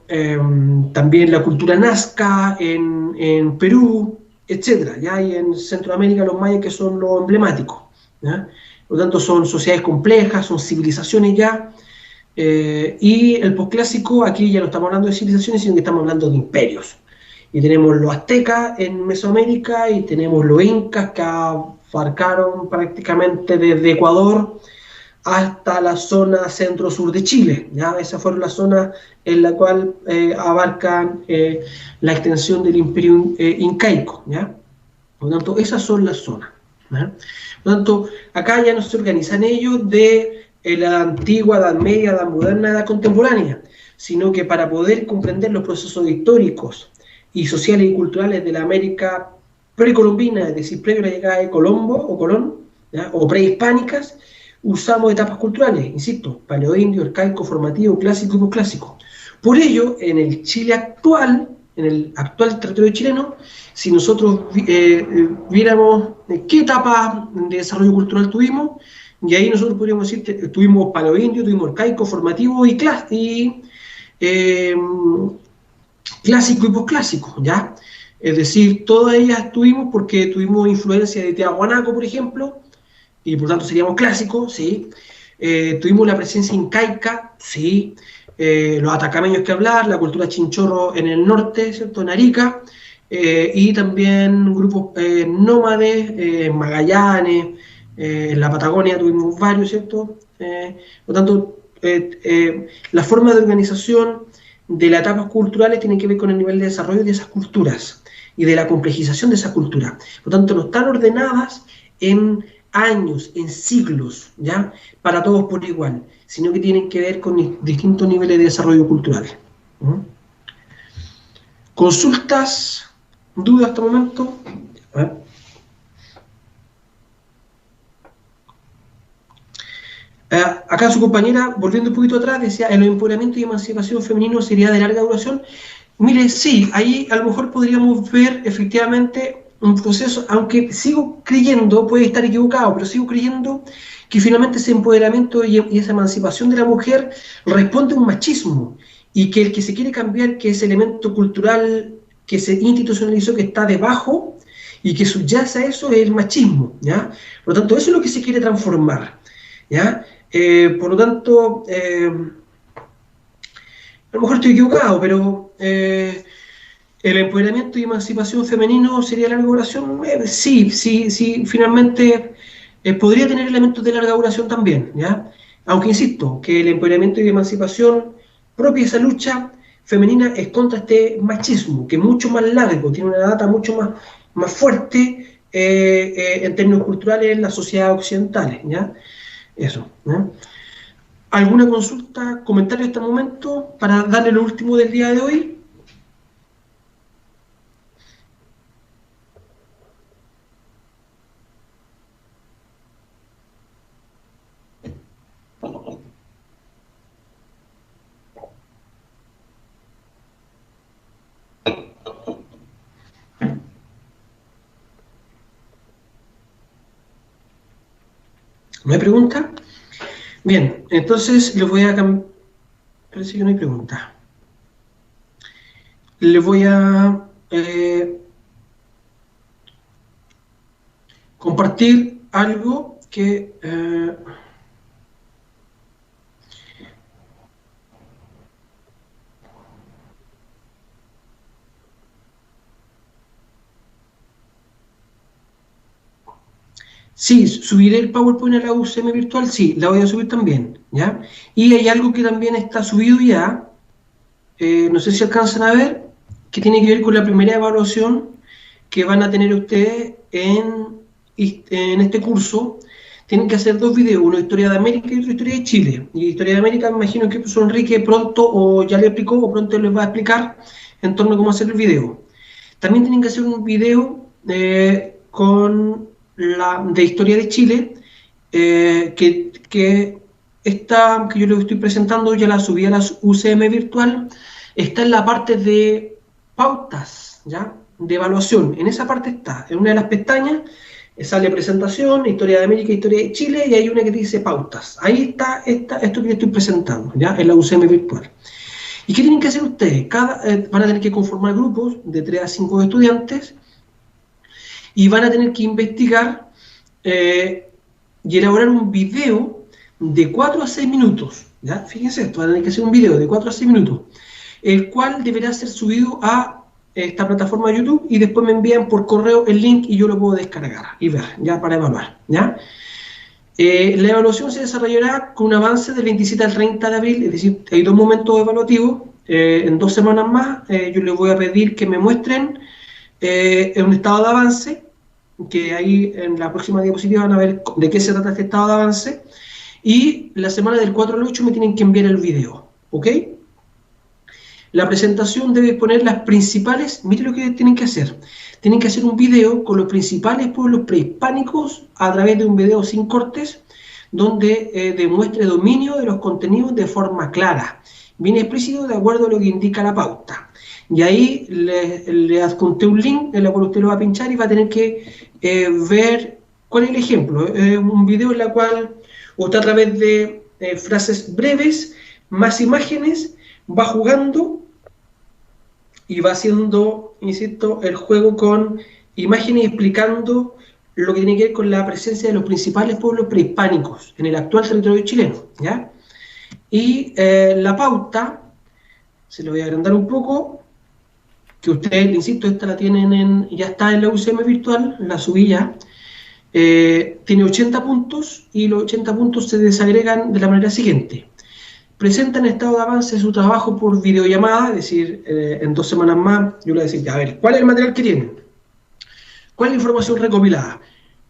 también la cultura nazca en Perú, etcétera, ¿ya? Y en Centroamérica los mayas, que son los emblemáticos, ¿ya? Por lo tanto, son sociedades complejas, son civilizaciones ya. Y el posclásico, aquí ya no estamos hablando de civilizaciones, sino que estamos hablando de imperios. Y tenemos los aztecas en Mesoamérica, y tenemos los incas, que abarcaron prácticamente desde Ecuador hasta la zona centro-sur de Chile, ¿ya? Esa fue la zona en la cual abarcan la extensión del imperio incaico, ¿ya? Por lo tanto, esas son las zonas, ¿ya? Por lo tanto, acá ya no se organizan ellos de la antigua, edad media, edad moderna, edad contemporánea, sino que para poder comprender los procesos históricos y sociales y culturales de la América precolombina, es decir, previo a la llegada de Colombo o Colón, ¿ya? O prehispánicas, usamos etapas culturales, insisto, paleoindio, arcaico, formativo, clásico y posclásico. Por ello, en el Chile actual, en el actual territorio chileno, si nosotros viéramos qué etapa de desarrollo cultural tuvimos, y ahí nosotros podríamos decir que tuvimos paleoindio, tuvimos arcaico, formativo y clásico y posclásico, ¿ya? Es decir, todas ellas tuvimos porque tuvimos influencia de Tiahuanaco, por ejemplo, y por tanto seríamos clásicos, ¿sí? Tuvimos la presencia incaica, ¿sí? Los atacameños que hablar, la cultura chinchorro en el norte, ¿cierto? En Arica, y también grupos nómades, Magallanes, en la Patagonia tuvimos varios, ¿cierto? Por lo tanto, la forma de organización de las etapas culturales tiene que ver con el nivel de desarrollo de esas culturas y de la complejización de esas culturas. Por lo tanto, no están ordenadas en años, en siglos, ¿ya? Para todos por igual, sino que tienen que ver con distintos niveles de desarrollo cultural. ¿Consultas? ¿Dudas hasta el momento? A ver. Acá su compañera, volviendo un poquito atrás, decía, el empoderamiento y emancipación femenino sería de larga duración. Mire, sí, ahí a lo mejor podríamos ver efectivamente un proceso, aunque sigo creyendo, puede estar equivocado, pero sigo creyendo que finalmente ese empoderamiento y esa emancipación de la mujer responde a un machismo, y que el que se quiere cambiar, que ese elemento cultural que se institucionalizó, que está debajo y que subyace a eso, es el machismo, ¿ya? Por lo tanto, eso es lo que se quiere transformar, ¿ya? Por lo tanto, a lo mejor estoy equivocado, pero el empoderamiento y emancipación femenino sería larga duración. Sí, sí, sí, finalmente podría tener elementos de larga duración también, ¿ya? Aunque insisto, que el empoderamiento y emancipación propia de esa lucha femenina es contra este machismo, que es mucho más largo, tiene una data mucho más fuerte en términos culturales en las sociedades occidentales, ¿ya? Eso, ¿ya? ¿Alguna consulta, comentario hasta el momento para darle lo último del día de hoy? ¿No hay pregunta? Bien, entonces le voy a cambiar. Parece que no hay pregunta. Le voy a compartir algo que Sí, subiré el PowerPoint a la UCM virtual, sí, la voy a subir también, ¿ya? Y hay algo que también está subido ya, no sé si alcanzan a ver, que tiene que ver con la primera evaluación que van a tener ustedes en este curso. Tienen que hacer dos videos, uno de Historia de América y otro de Historia de Chile. Y Historia de América me imagino que profesor Enrique pronto, o ya le explicó, o pronto les va a explicar en torno a cómo hacer el video. También tienen que hacer un video de Historia de Chile, que esta que yo les estoy presentando, ya la subí a la UCM virtual, está en la parte de pautas, ¿ya? De evaluación. En esa parte está, en una de las pestañas, sale presentación, Historia de América, Historia de Chile, y hay una que dice pautas. Ahí está esto que les estoy presentando, ¿ya? En la UCM virtual. ¿Y qué tienen que hacer ustedes? Van a tener que conformar grupos de 3 a 5 estudiantes y van a tener que investigar y elaborar un video de 4 a 6 minutos. ¿Ya? Fíjense esto, van a tener que hacer un video de 4 a 6 minutos, el cual deberá ser subido a esta plataforma de YouTube y después me envían por correo el link y yo lo puedo descargar y ver, ya para evaluar. ¿Ya? La evaluación se desarrollará con un avance del 27 al 30 de abril, es decir, hay 2 momentos evaluativos, en 2 semanas más. Yo les voy a pedir que me muestren un estado de avance, que ahí en la próxima diapositiva van a ver de qué se trata este estado de avance, y la semana del 4 al 8 me tienen que enviar el video, ¿ok? La presentación debe poner las principales, mire lo que tienen que hacer un video con los principales pueblos prehispánicos a través de un video sin cortes, donde demuestre dominio de los contenidos de forma clara, bien explícito, de acuerdo a lo que indica la pauta. Y ahí le adjunté un link en el cual usted lo va a pinchar y va a tener que ver cuál es el ejemplo. Un video en el cual usted, a través de frases breves, más imágenes, va jugando y va haciendo, insisto, el juego con imágenes explicando lo que tiene que ver con la presencia de los principales pueblos prehispánicos en el actual territorio chileno, ¿ya? Y la pauta, se lo voy a agrandar un poco, que ustedes, insisto, esta la tienen ya está en la UCM virtual, la subí ya, tiene 80 puntos y los 80 puntos se desagregan de la manera siguiente. Presentan estado de avance de su trabajo por videollamada, es decir, en 2 semanas más, yo le voy a decir, a ver, ¿cuál es el material que tienen? ¿Cuál es la información recopilada?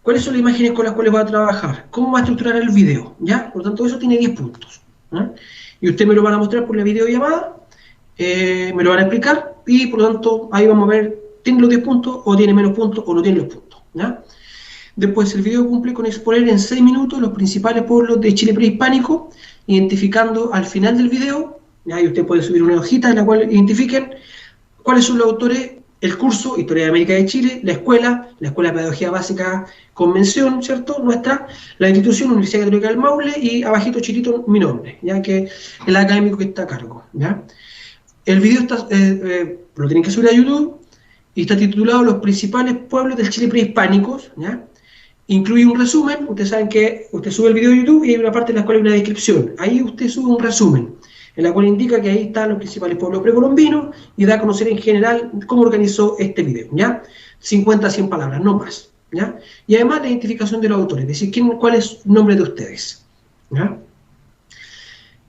¿Cuáles son las imágenes con las cuales va a trabajar? ¿Cómo va a estructurar el video? ¿Ya? Por lo tanto, eso tiene 10 puntos. ¿Ya? Y ustedes me lo van a mostrar por la videollamada, me lo van a explicar, y por lo tanto, ahí vamos a ver, ¿tiene los 10 puntos, o tiene menos puntos, o no tiene los puntos? ¿Ya? Después, el video cumple con exponer en 6 minutos los principales pueblos de Chile prehispánico, identificando al final del video, ahí usted puede subir una hojita en la cual identifiquen cuáles son los autores, el curso, Historia de América de Chile, la Escuela de Pedagogía Básica Convención, ¿cierto? Nuestra, la institución, Universidad Católica del Maule, y abajito, chiquito, mi nombre, ya que el académico que está a cargo, ¿ya? El video está, lo tienen que subir a YouTube, y está titulado Los principales pueblos del Chile prehispánicos, ¿ya? Incluye un resumen. Ustedes saben que usted sube el video de YouTube y hay una parte en la cual hay una descripción. Ahí usted sube un resumen, en la cual indica que ahí están los principales pueblos precolombinos y da a conocer en general cómo organizó este video, ¿ya? 50 a 100 palabras, no más, ¿ya? Y además la identificación de los autores, es decir, cuál es el nombre de ustedes, ¿ya?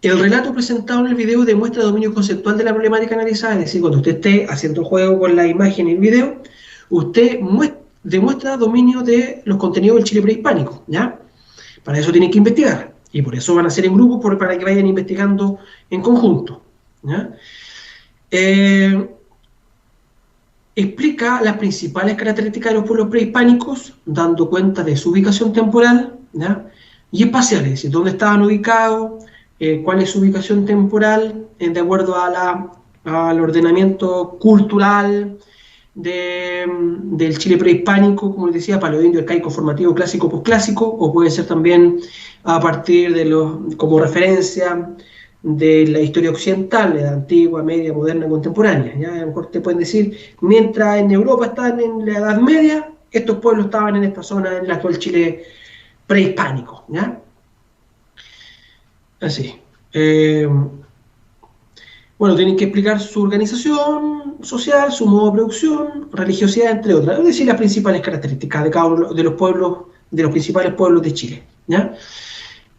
El relato presentado en el video demuestra dominio conceptual de la problemática analizada, es decir, cuando usted esté haciendo juego con la imagen y el video, usted demuestra dominio de los contenidos del Chile prehispánico, ¿ya? Para eso tienen que investigar, y por eso van a ser en grupo, para que vayan investigando en conjunto, ¿ya? Explica las principales características de los pueblos prehispánicos, dando cuenta de su ubicación temporal, ¿ya? Y espacial, es decir, dónde estaban ubicados, cuál es su ubicación temporal, de acuerdo al ordenamiento cultural del Chile prehispánico, como les decía, paleoindio, arcaico, formativo, clásico, posclásico, o puede ser también a partir de como referencia de la historia occidental, la antigua, media, moderna, contemporánea. ¿Ya? A lo mejor te pueden decir, mientras en Europa estaban en la Edad Media, estos pueblos estaban en esta zona, en el actual Chile prehispánico, ¿ya? Así. Bueno, tienen que explicar su organización social, su modo de producción, religiosidad, entre otras. Es decir, las principales características de cada uno de los pueblos de los principales pueblos de Chile, ¿ya?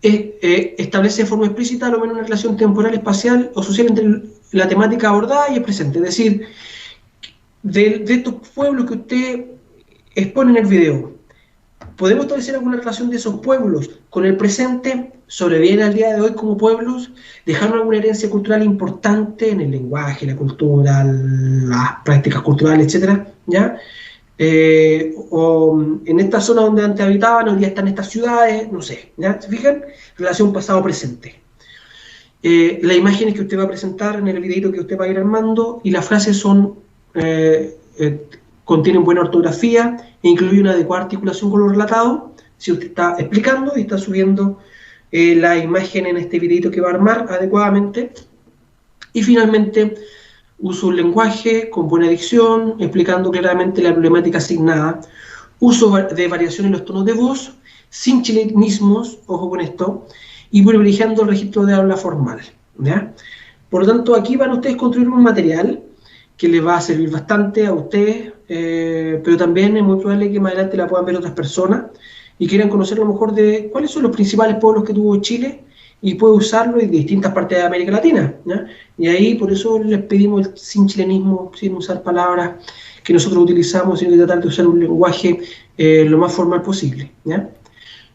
Establece de forma explícita lo menos una relación temporal, espacial o social entre la temática abordada y el presente. Es decir, de estos pueblos que usted expone en el video, ¿podemos establecer alguna relación de esos pueblos con el presente? ¿Sobreviven al día de hoy como pueblos? ¿Dejaron alguna herencia cultural importante en el lenguaje, la cultura, las prácticas culturales, etcétera? ¿Ya? O en esta zona donde antes habitaban, hoy día están estas ciudades, no sé, ¿ya? ¿Se fijan? Relación pasado-presente. Las imágenes que usted va a presentar en el videito que usted va a ir armando y las frases son contienen buena ortografía e incluye una adecuada articulación con lo relatado. Si usted está explicando y está subiendo la imagen en este videito que va a armar adecuadamente. Y finalmente, uso un lenguaje con buena dicción, explicando claramente la problemática asignada, uso de variación en los tonos de voz, sin chilenismos, ojo con esto, y privilegiando el registro de habla formal, ¿ya? Por lo tanto, aquí van ustedes a construir un material que les va a servir bastante a ustedes, pero también es muy probable que más adelante la puedan ver otras personas y quieran conocer a lo mejor de cuáles son los principales pueblos que tuvo Chile y puede usarlo en distintas partes de América Latina, ¿ya? Y ahí por eso les pedimos el sin chilenismo, sin usar palabras que nosotros utilizamos, sino que tratar de usar un lenguaje lo más formal posible, ¿ya?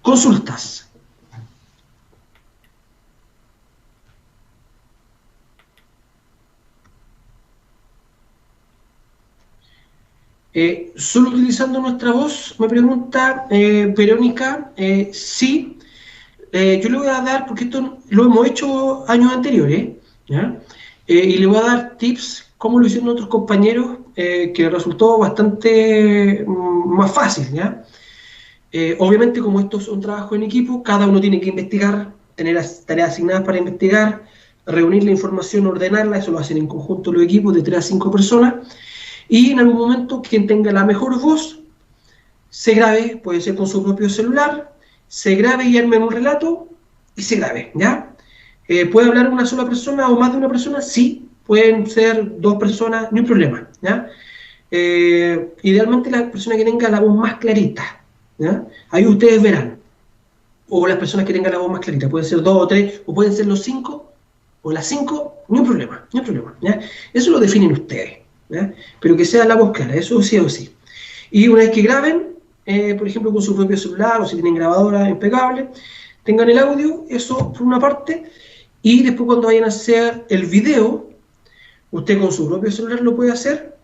Consultas. Solo utilizando nuestra voz, me pregunta Verónica, sí. Yo le voy a dar, porque esto lo hemos hecho años anteriores, ¿ya? Y le voy a dar tips, como lo hicieron otros compañeros, que resultó bastante más fácil, ¿ya? Obviamente, como esto es un trabajo en equipo, cada uno tiene que investigar, tener tareas asignadas para investigar, reunir la información, ordenarla, eso lo hacen en conjunto los equipos de 3 a 5 personas, y en algún momento quien tenga la mejor voz se grabe, puede ser con su propio celular, se grabe y arme un relato y se grabe, ¿ya? ¿Puede hablar una sola persona o más de una persona? Sí, pueden ser 2 personas, no hay problema, ¿ya? Idealmente la persona que tenga la voz más clarita, ¿ya? Ahí ustedes verán, o las personas que tengan la voz más clarita, pueden ser 2 o 3, o pueden ser los 5, o las 5, no hay problema, no hay problema, ¿ya? Eso lo definen ustedes, ¿ya? Pero que sea la voz clara, eso sí o sí. Y una vez que graben, por ejemplo con su propio celular, o si tienen grabadora impecable, tengan el audio, eso por una parte, y después cuando vayan a hacer el video, usted con su propio celular lo puede hacer.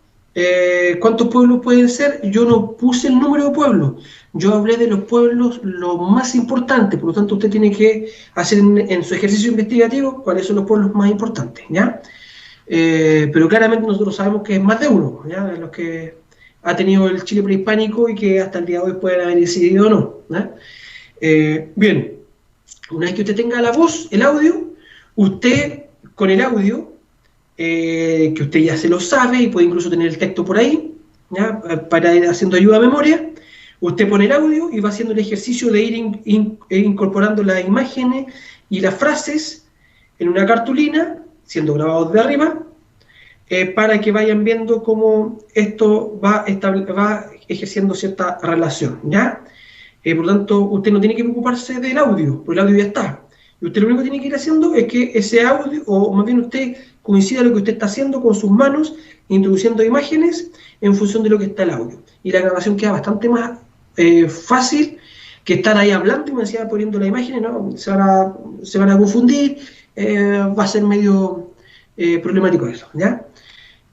¿Cuántos pueblos pueden ser? Yo no puse el número de pueblos, yo hablé de los pueblos lo más importante, por lo tanto usted tiene que hacer en su ejercicio investigativo cuáles son los pueblos más importantes, ¿ya? Pero claramente nosotros sabemos que es más de uno, ¿ya? De los que ha tenido el Chile prehispánico y que hasta el día de hoy pueden haber decidido o no, ¿ya? Bien, una vez que usted tenga la voz, el audio, usted con el audio, que usted ya se lo sabe y puede incluso tener el texto por ahí, ¿ya? Para ir haciendo ayuda a memoria, usted pone el audio y va haciendo el ejercicio de ir incorporando las imágenes y las frases en una cartulina, siendo grabados de arriba, para que vayan viendo cómo esto va ejerciendo cierta relación, ¿ya? Por lo tanto, usted no tiene que preocuparse del audio, porque el audio ya está. Y usted lo único que tiene que ir haciendo es que ese audio, o más bien usted coincida lo que usted está haciendo con sus manos, introduciendo imágenes en función de lo que está el audio. Y la grabación queda bastante más fácil que estar ahí hablando y me decía poniendo las imágenes, ¿no? Se van a confundir, va a ser medio problemático eso, ¿ya?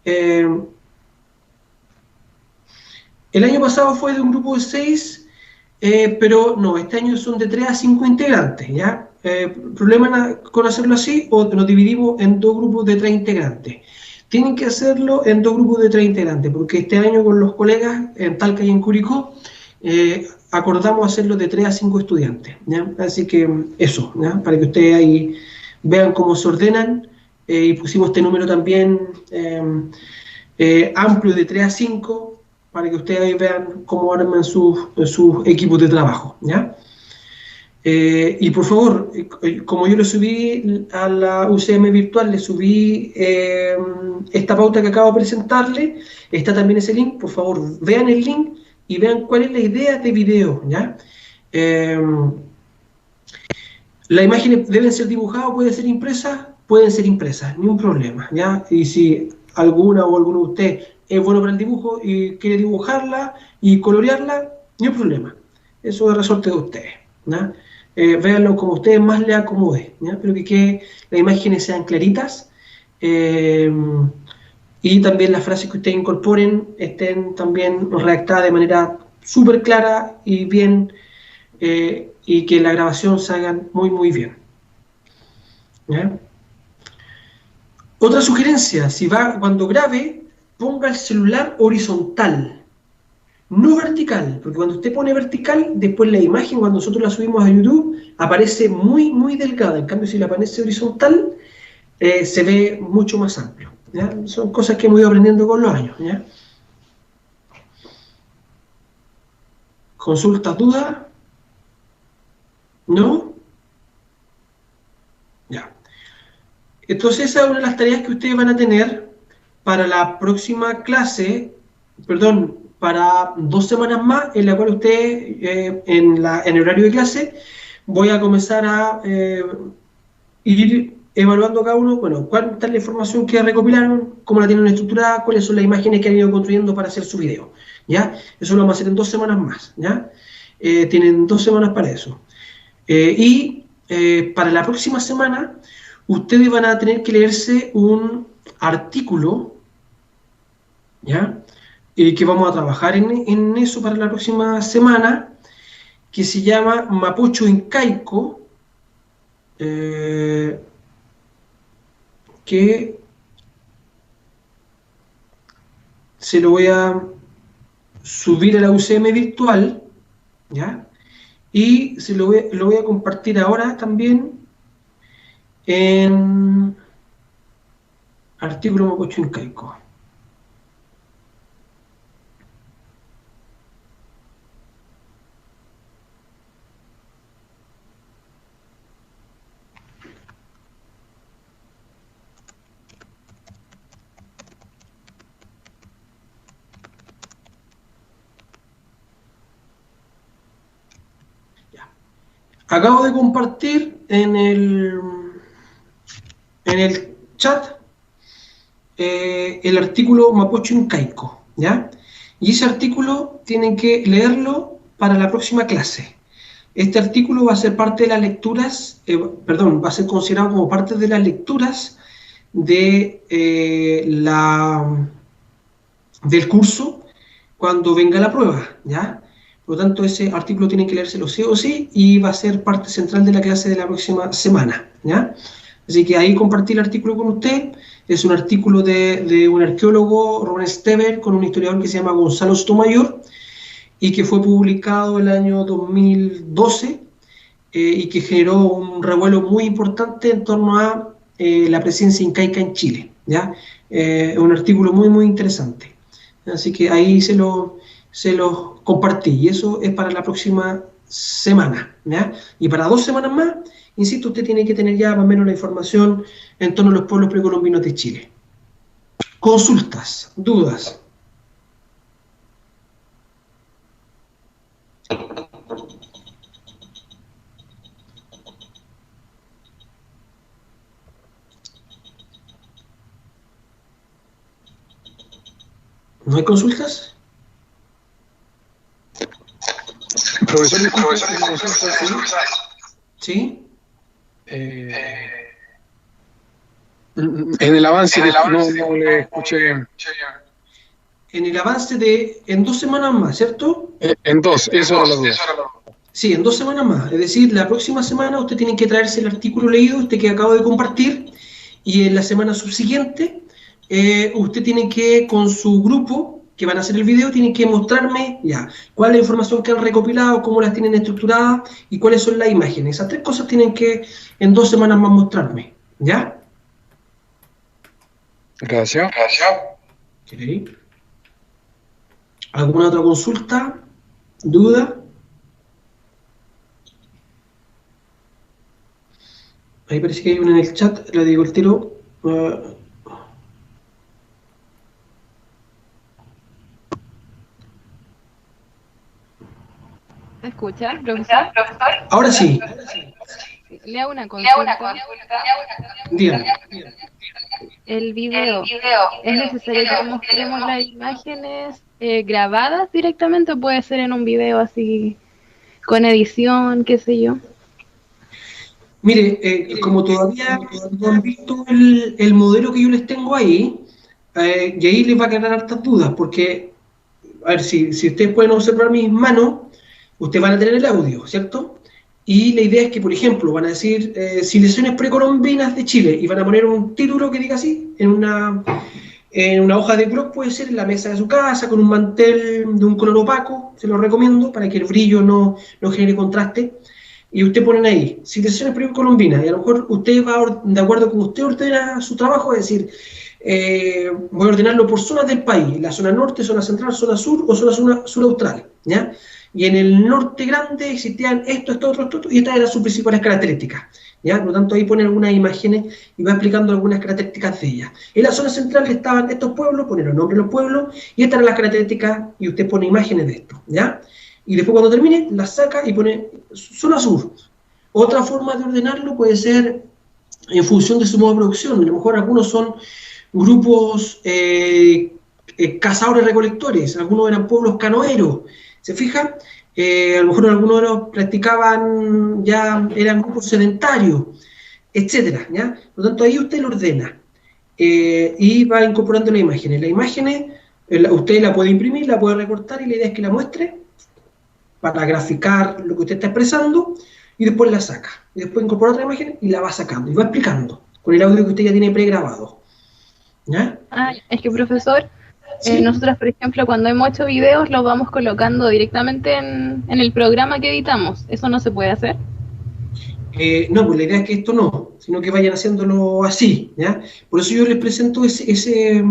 El año pasado fue de un grupo de 6, pero no, este año son de 3 a 5 integrantes, ¿ya? ¿Problema con hacerlo así o nos dividimos en 2 grupos de 3 integrantes? Tienen que hacerlo en 2 grupos de 3 integrantes, porque este año con los colegas en Talca y en Curicó acordamos hacerlo de 3 a 5 estudiantes, ¿ya? Así que eso, ¿ya? Para que ustedes ahí vean cómo se ordenan, y pusimos este número también amplio de 3 a 5, para que ustedes ahí vean cómo arman sus equipos de trabajo, ¿ya? Y por favor, como yo le subí a la UCM virtual, le subí esta pauta que acabo de presentarle, está también ese link, por favor vean el link y vean cuál es la idea de video, ¿ya? Las imágenes deben ser dibujadas, pueden ser impresas, ni un problema, ¿ya? Y si alguna o alguno de ustedes es bueno para el dibujo y quiere dibujarla y colorearla, ni un problema. Eso es resorte de ustedes, ¿ya? Véanlo como a ustedes más les acomode, ¿ya? Pero que las imágenes sean claritas, y también las frases que ustedes incorporen estén también redactadas de manera súper clara y bien, y que la grabación se haga muy muy bien, ¿ya? Otra sugerencia, cuando grabe, ponga el celular horizontal, no vertical, porque cuando usted pone vertical, después la imagen, cuando nosotros la subimos a YouTube, aparece muy muy delgada. En cambio, si la aparece horizontal, se ve mucho más amplio, ¿ya? Son cosas que hemos ido aprendiendo con los años, ¿ya? ¿Consultas, dudas? ¿No? Ya. Entonces esa es una de las tareas que ustedes van a tener para la próxima clase, perdón, para 2 semanas más, en la cual ustedes, en el horario de clase, voy a comenzar a ir evaluando cada uno, bueno, cuánta es la información que recopilaron, cómo la tienen estructurada, cuáles son las imágenes que han ido construyendo para hacer su video, ¿ya? Eso lo vamos a hacer en 2 semanas más, ¿ya? Tienen 2 semanas para eso. Para la próxima semana, ustedes van a tener que leerse un artículo, ¿ya? Que vamos a trabajar en eso para la próxima semana, que se llama Mapocho Incaico, que se lo voy a subir a la UCM virtual, ¿ya? Y lo voy a compartir ahora también en artículo Mapocho Incaico. Acabo de compartir en el chat el artículo Mapocho Incaico, ¿ya? Y ese artículo tienen que leerlo para la próxima clase. Este artículo va a ser parte de las lecturas, va a ser considerado como parte de las lecturas de, del curso cuando venga la prueba, ¿ya? Por lo tanto, ese artículo tiene que leérselo sí o sí y va a ser parte central de la clase de la próxima semana, ¿ya? Así que ahí compartí el artículo con usted. Es un artículo de un arqueólogo, Rubén Stever, con un historiador que se llama Gonzalo Sotomayor, y que fue publicado el año 2012, y que generó un revuelo muy importante en torno a la presencia incaica en Chile, ¿ya? Un artículo muy muy interesante. Así que ahí se lo compartí, y eso es para la próxima semana, ¿ya? Y para 2 semanas más, insisto, usted tiene que tener ya más o menos la información en torno a los pueblos precolombinos de Chile. Consultas, dudas. ¿No hay consultas? Profesor, disculpe, una consulta, ¿Sí? en el avance, no le escuché bien. En el avance en 2 semanas más, ¿cierto? En dos, eso era la duda. Sí, en 2 semanas más. Es decir, la próxima semana usted tiene que traerse el artículo leído, este que acabo de compartir, y en la semana subsiguiente usted tiene que, con su grupo, que van a hacer el video, tienen que mostrarme ya cuál es la información que han recopilado, cómo las tienen estructuradas y cuáles son las imágenes. Esas 3 cosas tienen que en 2 semanas más mostrarme, ¿ya? Gracias. Okay. ¿Alguna otra consulta? ¿Duda? Ahí parece que hay una en el chat, la digo el tiro. ¿Se escucha, profesor? Ahora sí. Le hago una consulta. Dígame. El video, ¿es necesario que mostremos las imágenes grabadas directamente o puede ser en un video así con edición, qué sé yo? Mire, como todavía no han visto el modelo que yo les tengo ahí, y ahí les va a quedar hartas dudas, porque, a ver, si ustedes pueden observar mis manos, ustedes van a tener el audio, ¿cierto? Y la idea es que, por ejemplo, van a decir civilizaciones precolombinas de Chile, y van a poner un título que diga así, en una hoja de blog, puede ser en la mesa de su casa, con un mantel de un color opaco, se lo recomiendo, para que el brillo no genere contraste. Y usted ponen ahí, civilizaciones precolombinas, y a lo mejor usted va, de acuerdo con usted ordena su trabajo, es decir, voy a ordenarlo por zonas del país, la zona norte, zona central, zona sur o zona sur austral, ¿ya? Y en el norte grande existían esto, otro, y estas eran sus principales características, ¿ya? Por lo tanto, ahí pone algunas imágenes y va explicando algunas características de ellas. En la zona central estaban estos pueblos, pone los nombres de los pueblos, y estas eran las características, y usted pone imágenes de esto, ¿ya? Y después cuando termine, las saca y pone zona sur. Otra forma de ordenarlo puede ser en función de su modo de producción. A lo mejor algunos son grupos cazadores-recolectores, algunos eran pueblos canoeros, ¿se fijan? A lo mejor algunos de ellos practicaban, ya eran grupos sedentarios, etcétera, ¿ya? Por lo tanto, ahí usted lo ordena y va incorporando las imágenes. Las imágenes, usted la puede imprimir, la puede recortar y la idea es que la muestre para graficar lo que usted está expresando y después la saca. Y después incorpora otra imagen y la va sacando y va explicando con el audio que usted ya tiene pregrabado. ¿Ya? Ah, es que profesor, ¿Sí? nosotros por ejemplo cuando hemos hecho videos los vamos colocando directamente en el programa que editamos. ¿Eso no se puede hacer? No, pues la idea es que esto no, sino que vayan haciéndolo así, ¿ya? Por eso yo les presento ese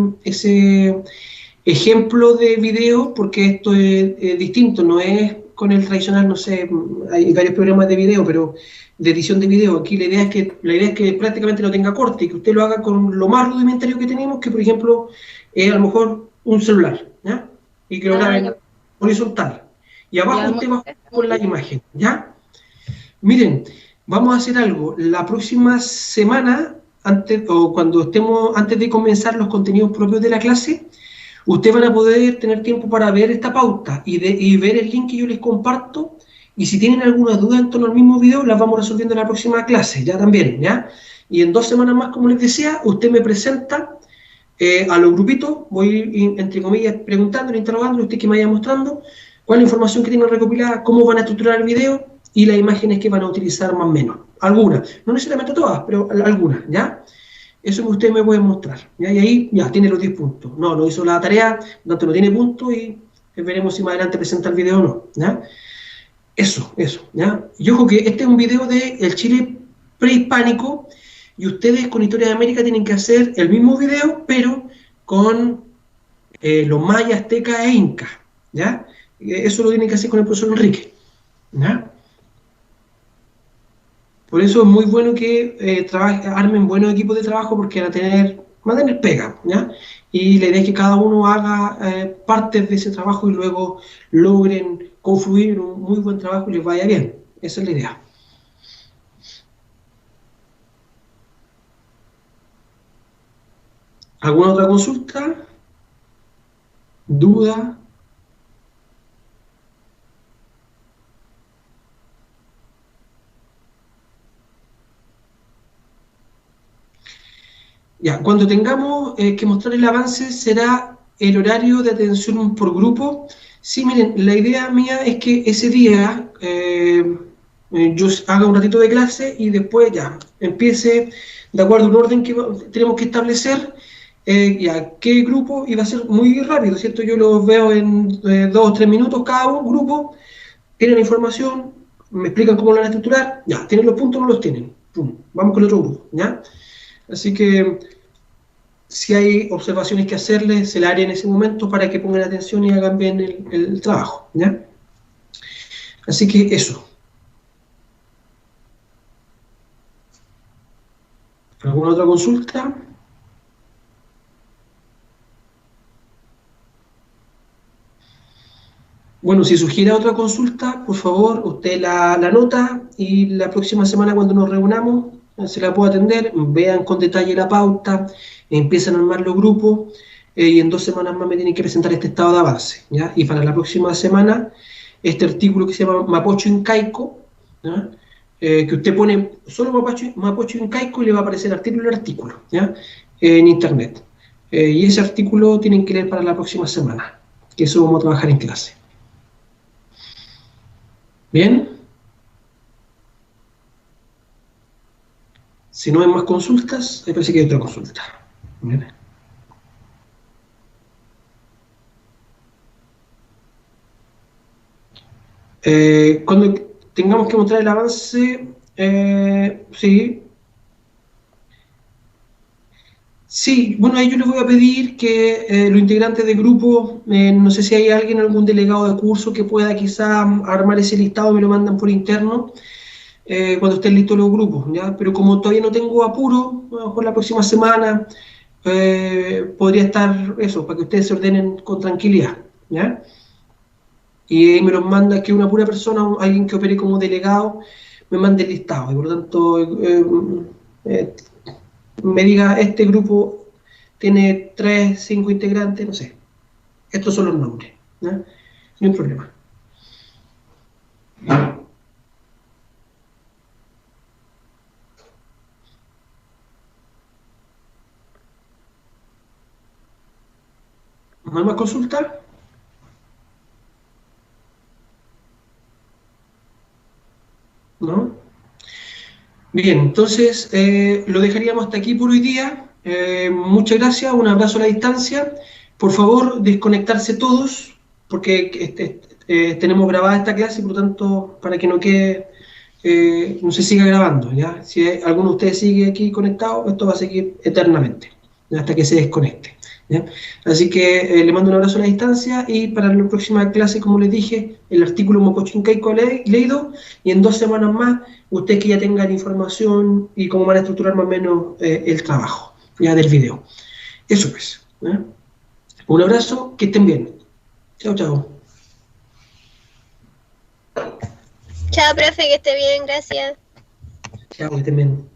ejemplo de video, porque esto es distinto, no es con el tradicional, no sé, hay varios programas de video, pero de edición de video. Aquí la idea es que prácticamente no tenga corte y que usted lo haga con lo más rudimentario que tenemos, que por ejemplo a lo mejor un celular, ¿ya? Y que lo graben horizontal. Y abajo usted va con la imagen, ¿ya? Miren, vamos a hacer algo. La próxima semana, antes de comenzar los contenidos propios de la clase, ustedes van a poder tener tiempo para ver esta pauta y ver el link que yo les comparto, y si tienen alguna duda en torno al mismo video, las vamos resolviendo en la próxima clase, ya también, ¿ya? Y en 2 semanas más, como les decía, usted me presenta a los grupitos, voy a ir, entre comillas, preguntando, interrogando, usted que me vaya mostrando cuál es la información que tienen recopilada, cómo van a estructurar el video y las imágenes que van a utilizar más o menos. Algunas, no necesariamente todas, pero algunas, ¿ya? Eso que ustedes me pueden mostrar, ¿ya? Y ahí ya tiene los 10 puntos. No hizo la tarea, por lo tanto no tiene puntos y veremos si más adelante presenta el video o no, ¿ya? Eso, ¿ya? Y ojo que este es un video del Chile prehispánico y ustedes con Historia de América tienen que hacer el mismo video, pero con los mayas, aztecas e incas, ¿ya? Eso lo tienen que hacer con el profesor Enrique, ¿ya? Por eso es muy bueno que armen buenos equipos de trabajo porque van a tener pega, ¿ya? Y la idea es que cada uno haga partes de ese trabajo y luego logren confluir en un muy buen trabajo y les vaya bien. Esa es la idea. ¿Alguna otra consulta? ¿Duda? Ya, cuando tengamos que mostrar el avance será el horario de atención por grupo. Sí, miren, la idea mía es que ese día yo haga un ratito de clase y después ya empiece de acuerdo a un orden que tenemos que establecer, ya qué grupo, y va a ser muy rápido, ¿cierto? Yo los veo en 2 o 3 minutos cada grupo, tienen información, me explican cómo lo van a estructurar, ya, ¿tienen los puntos o no los tienen? Pum, vamos con el otro grupo, ¿ya? Así que si hay observaciones que hacerles, se la haré en ese momento para que pongan atención y hagan bien el trabajo, ¿ya? Así que eso. ¿Alguna otra consulta? Bueno, si sugiere otra consulta, por favor, usted la anota y la próxima semana cuando nos reunamos se la puedo atender, vean con detalle la pauta, empiezan a armar los grupos y en 2 semanas más me tienen que presentar este estado de avance, ¿ya? Y para la próxima semana, este artículo que se llama Mapocho Incaico, ¿ya? Que usted pone solo Mapocho Incaico y le va a aparecer el artículo, ¿ya? En internet. Y ese artículo tienen que leer para la próxima semana, que eso vamos a trabajar en clase. Bien. Si no hay más consultas, me parece que hay otra consulta. Bien. Cuando tengamos que mostrar el avance, sí. Sí, bueno, ahí yo les voy a pedir que los integrantes del grupo, no sé si hay alguien, algún delegado de curso que pueda quizá armar ese listado, me lo mandan por interno, cuando estén listos los grupos, ¿ya? Pero como todavía no tengo apuro, a lo mejor la próxima semana podría estar eso, para que ustedes se ordenen con tranquilidad, ¿ya? Y me los manda que una pura persona, alguien que opere como delegado, me mande el listado, y por lo tanto eh, me diga, este grupo tiene 3, 5 integrantes, no sé, estos son los nombres, ¿ya? Ni un problema. ¿No hay más consulta? ¿No? Bien, entonces lo dejaríamos hasta aquí por hoy día. Muchas gracias, un abrazo a la distancia. Por favor, desconectarse todos, porque tenemos grabada esta clase, por lo tanto, para que no quede, no se siga grabando, ¿ya? Si alguno de ustedes sigue aquí conectado, esto va a seguir eternamente, ¿ya? Hasta que se desconecte, ¿ya? Así que le mando un abrazo a la distancia y para la próxima clase, como les dije, el artículo Mapocho Incaico leído y en 2 semanas más, ustedes que ya tengan información y cómo van a estructurar más o menos el trabajo, ya del video. Eso pues, ¿ya? Un abrazo, que estén bien. Chao, chao. Chao, profe, que esté bien, gracias. Chao, que estén bien.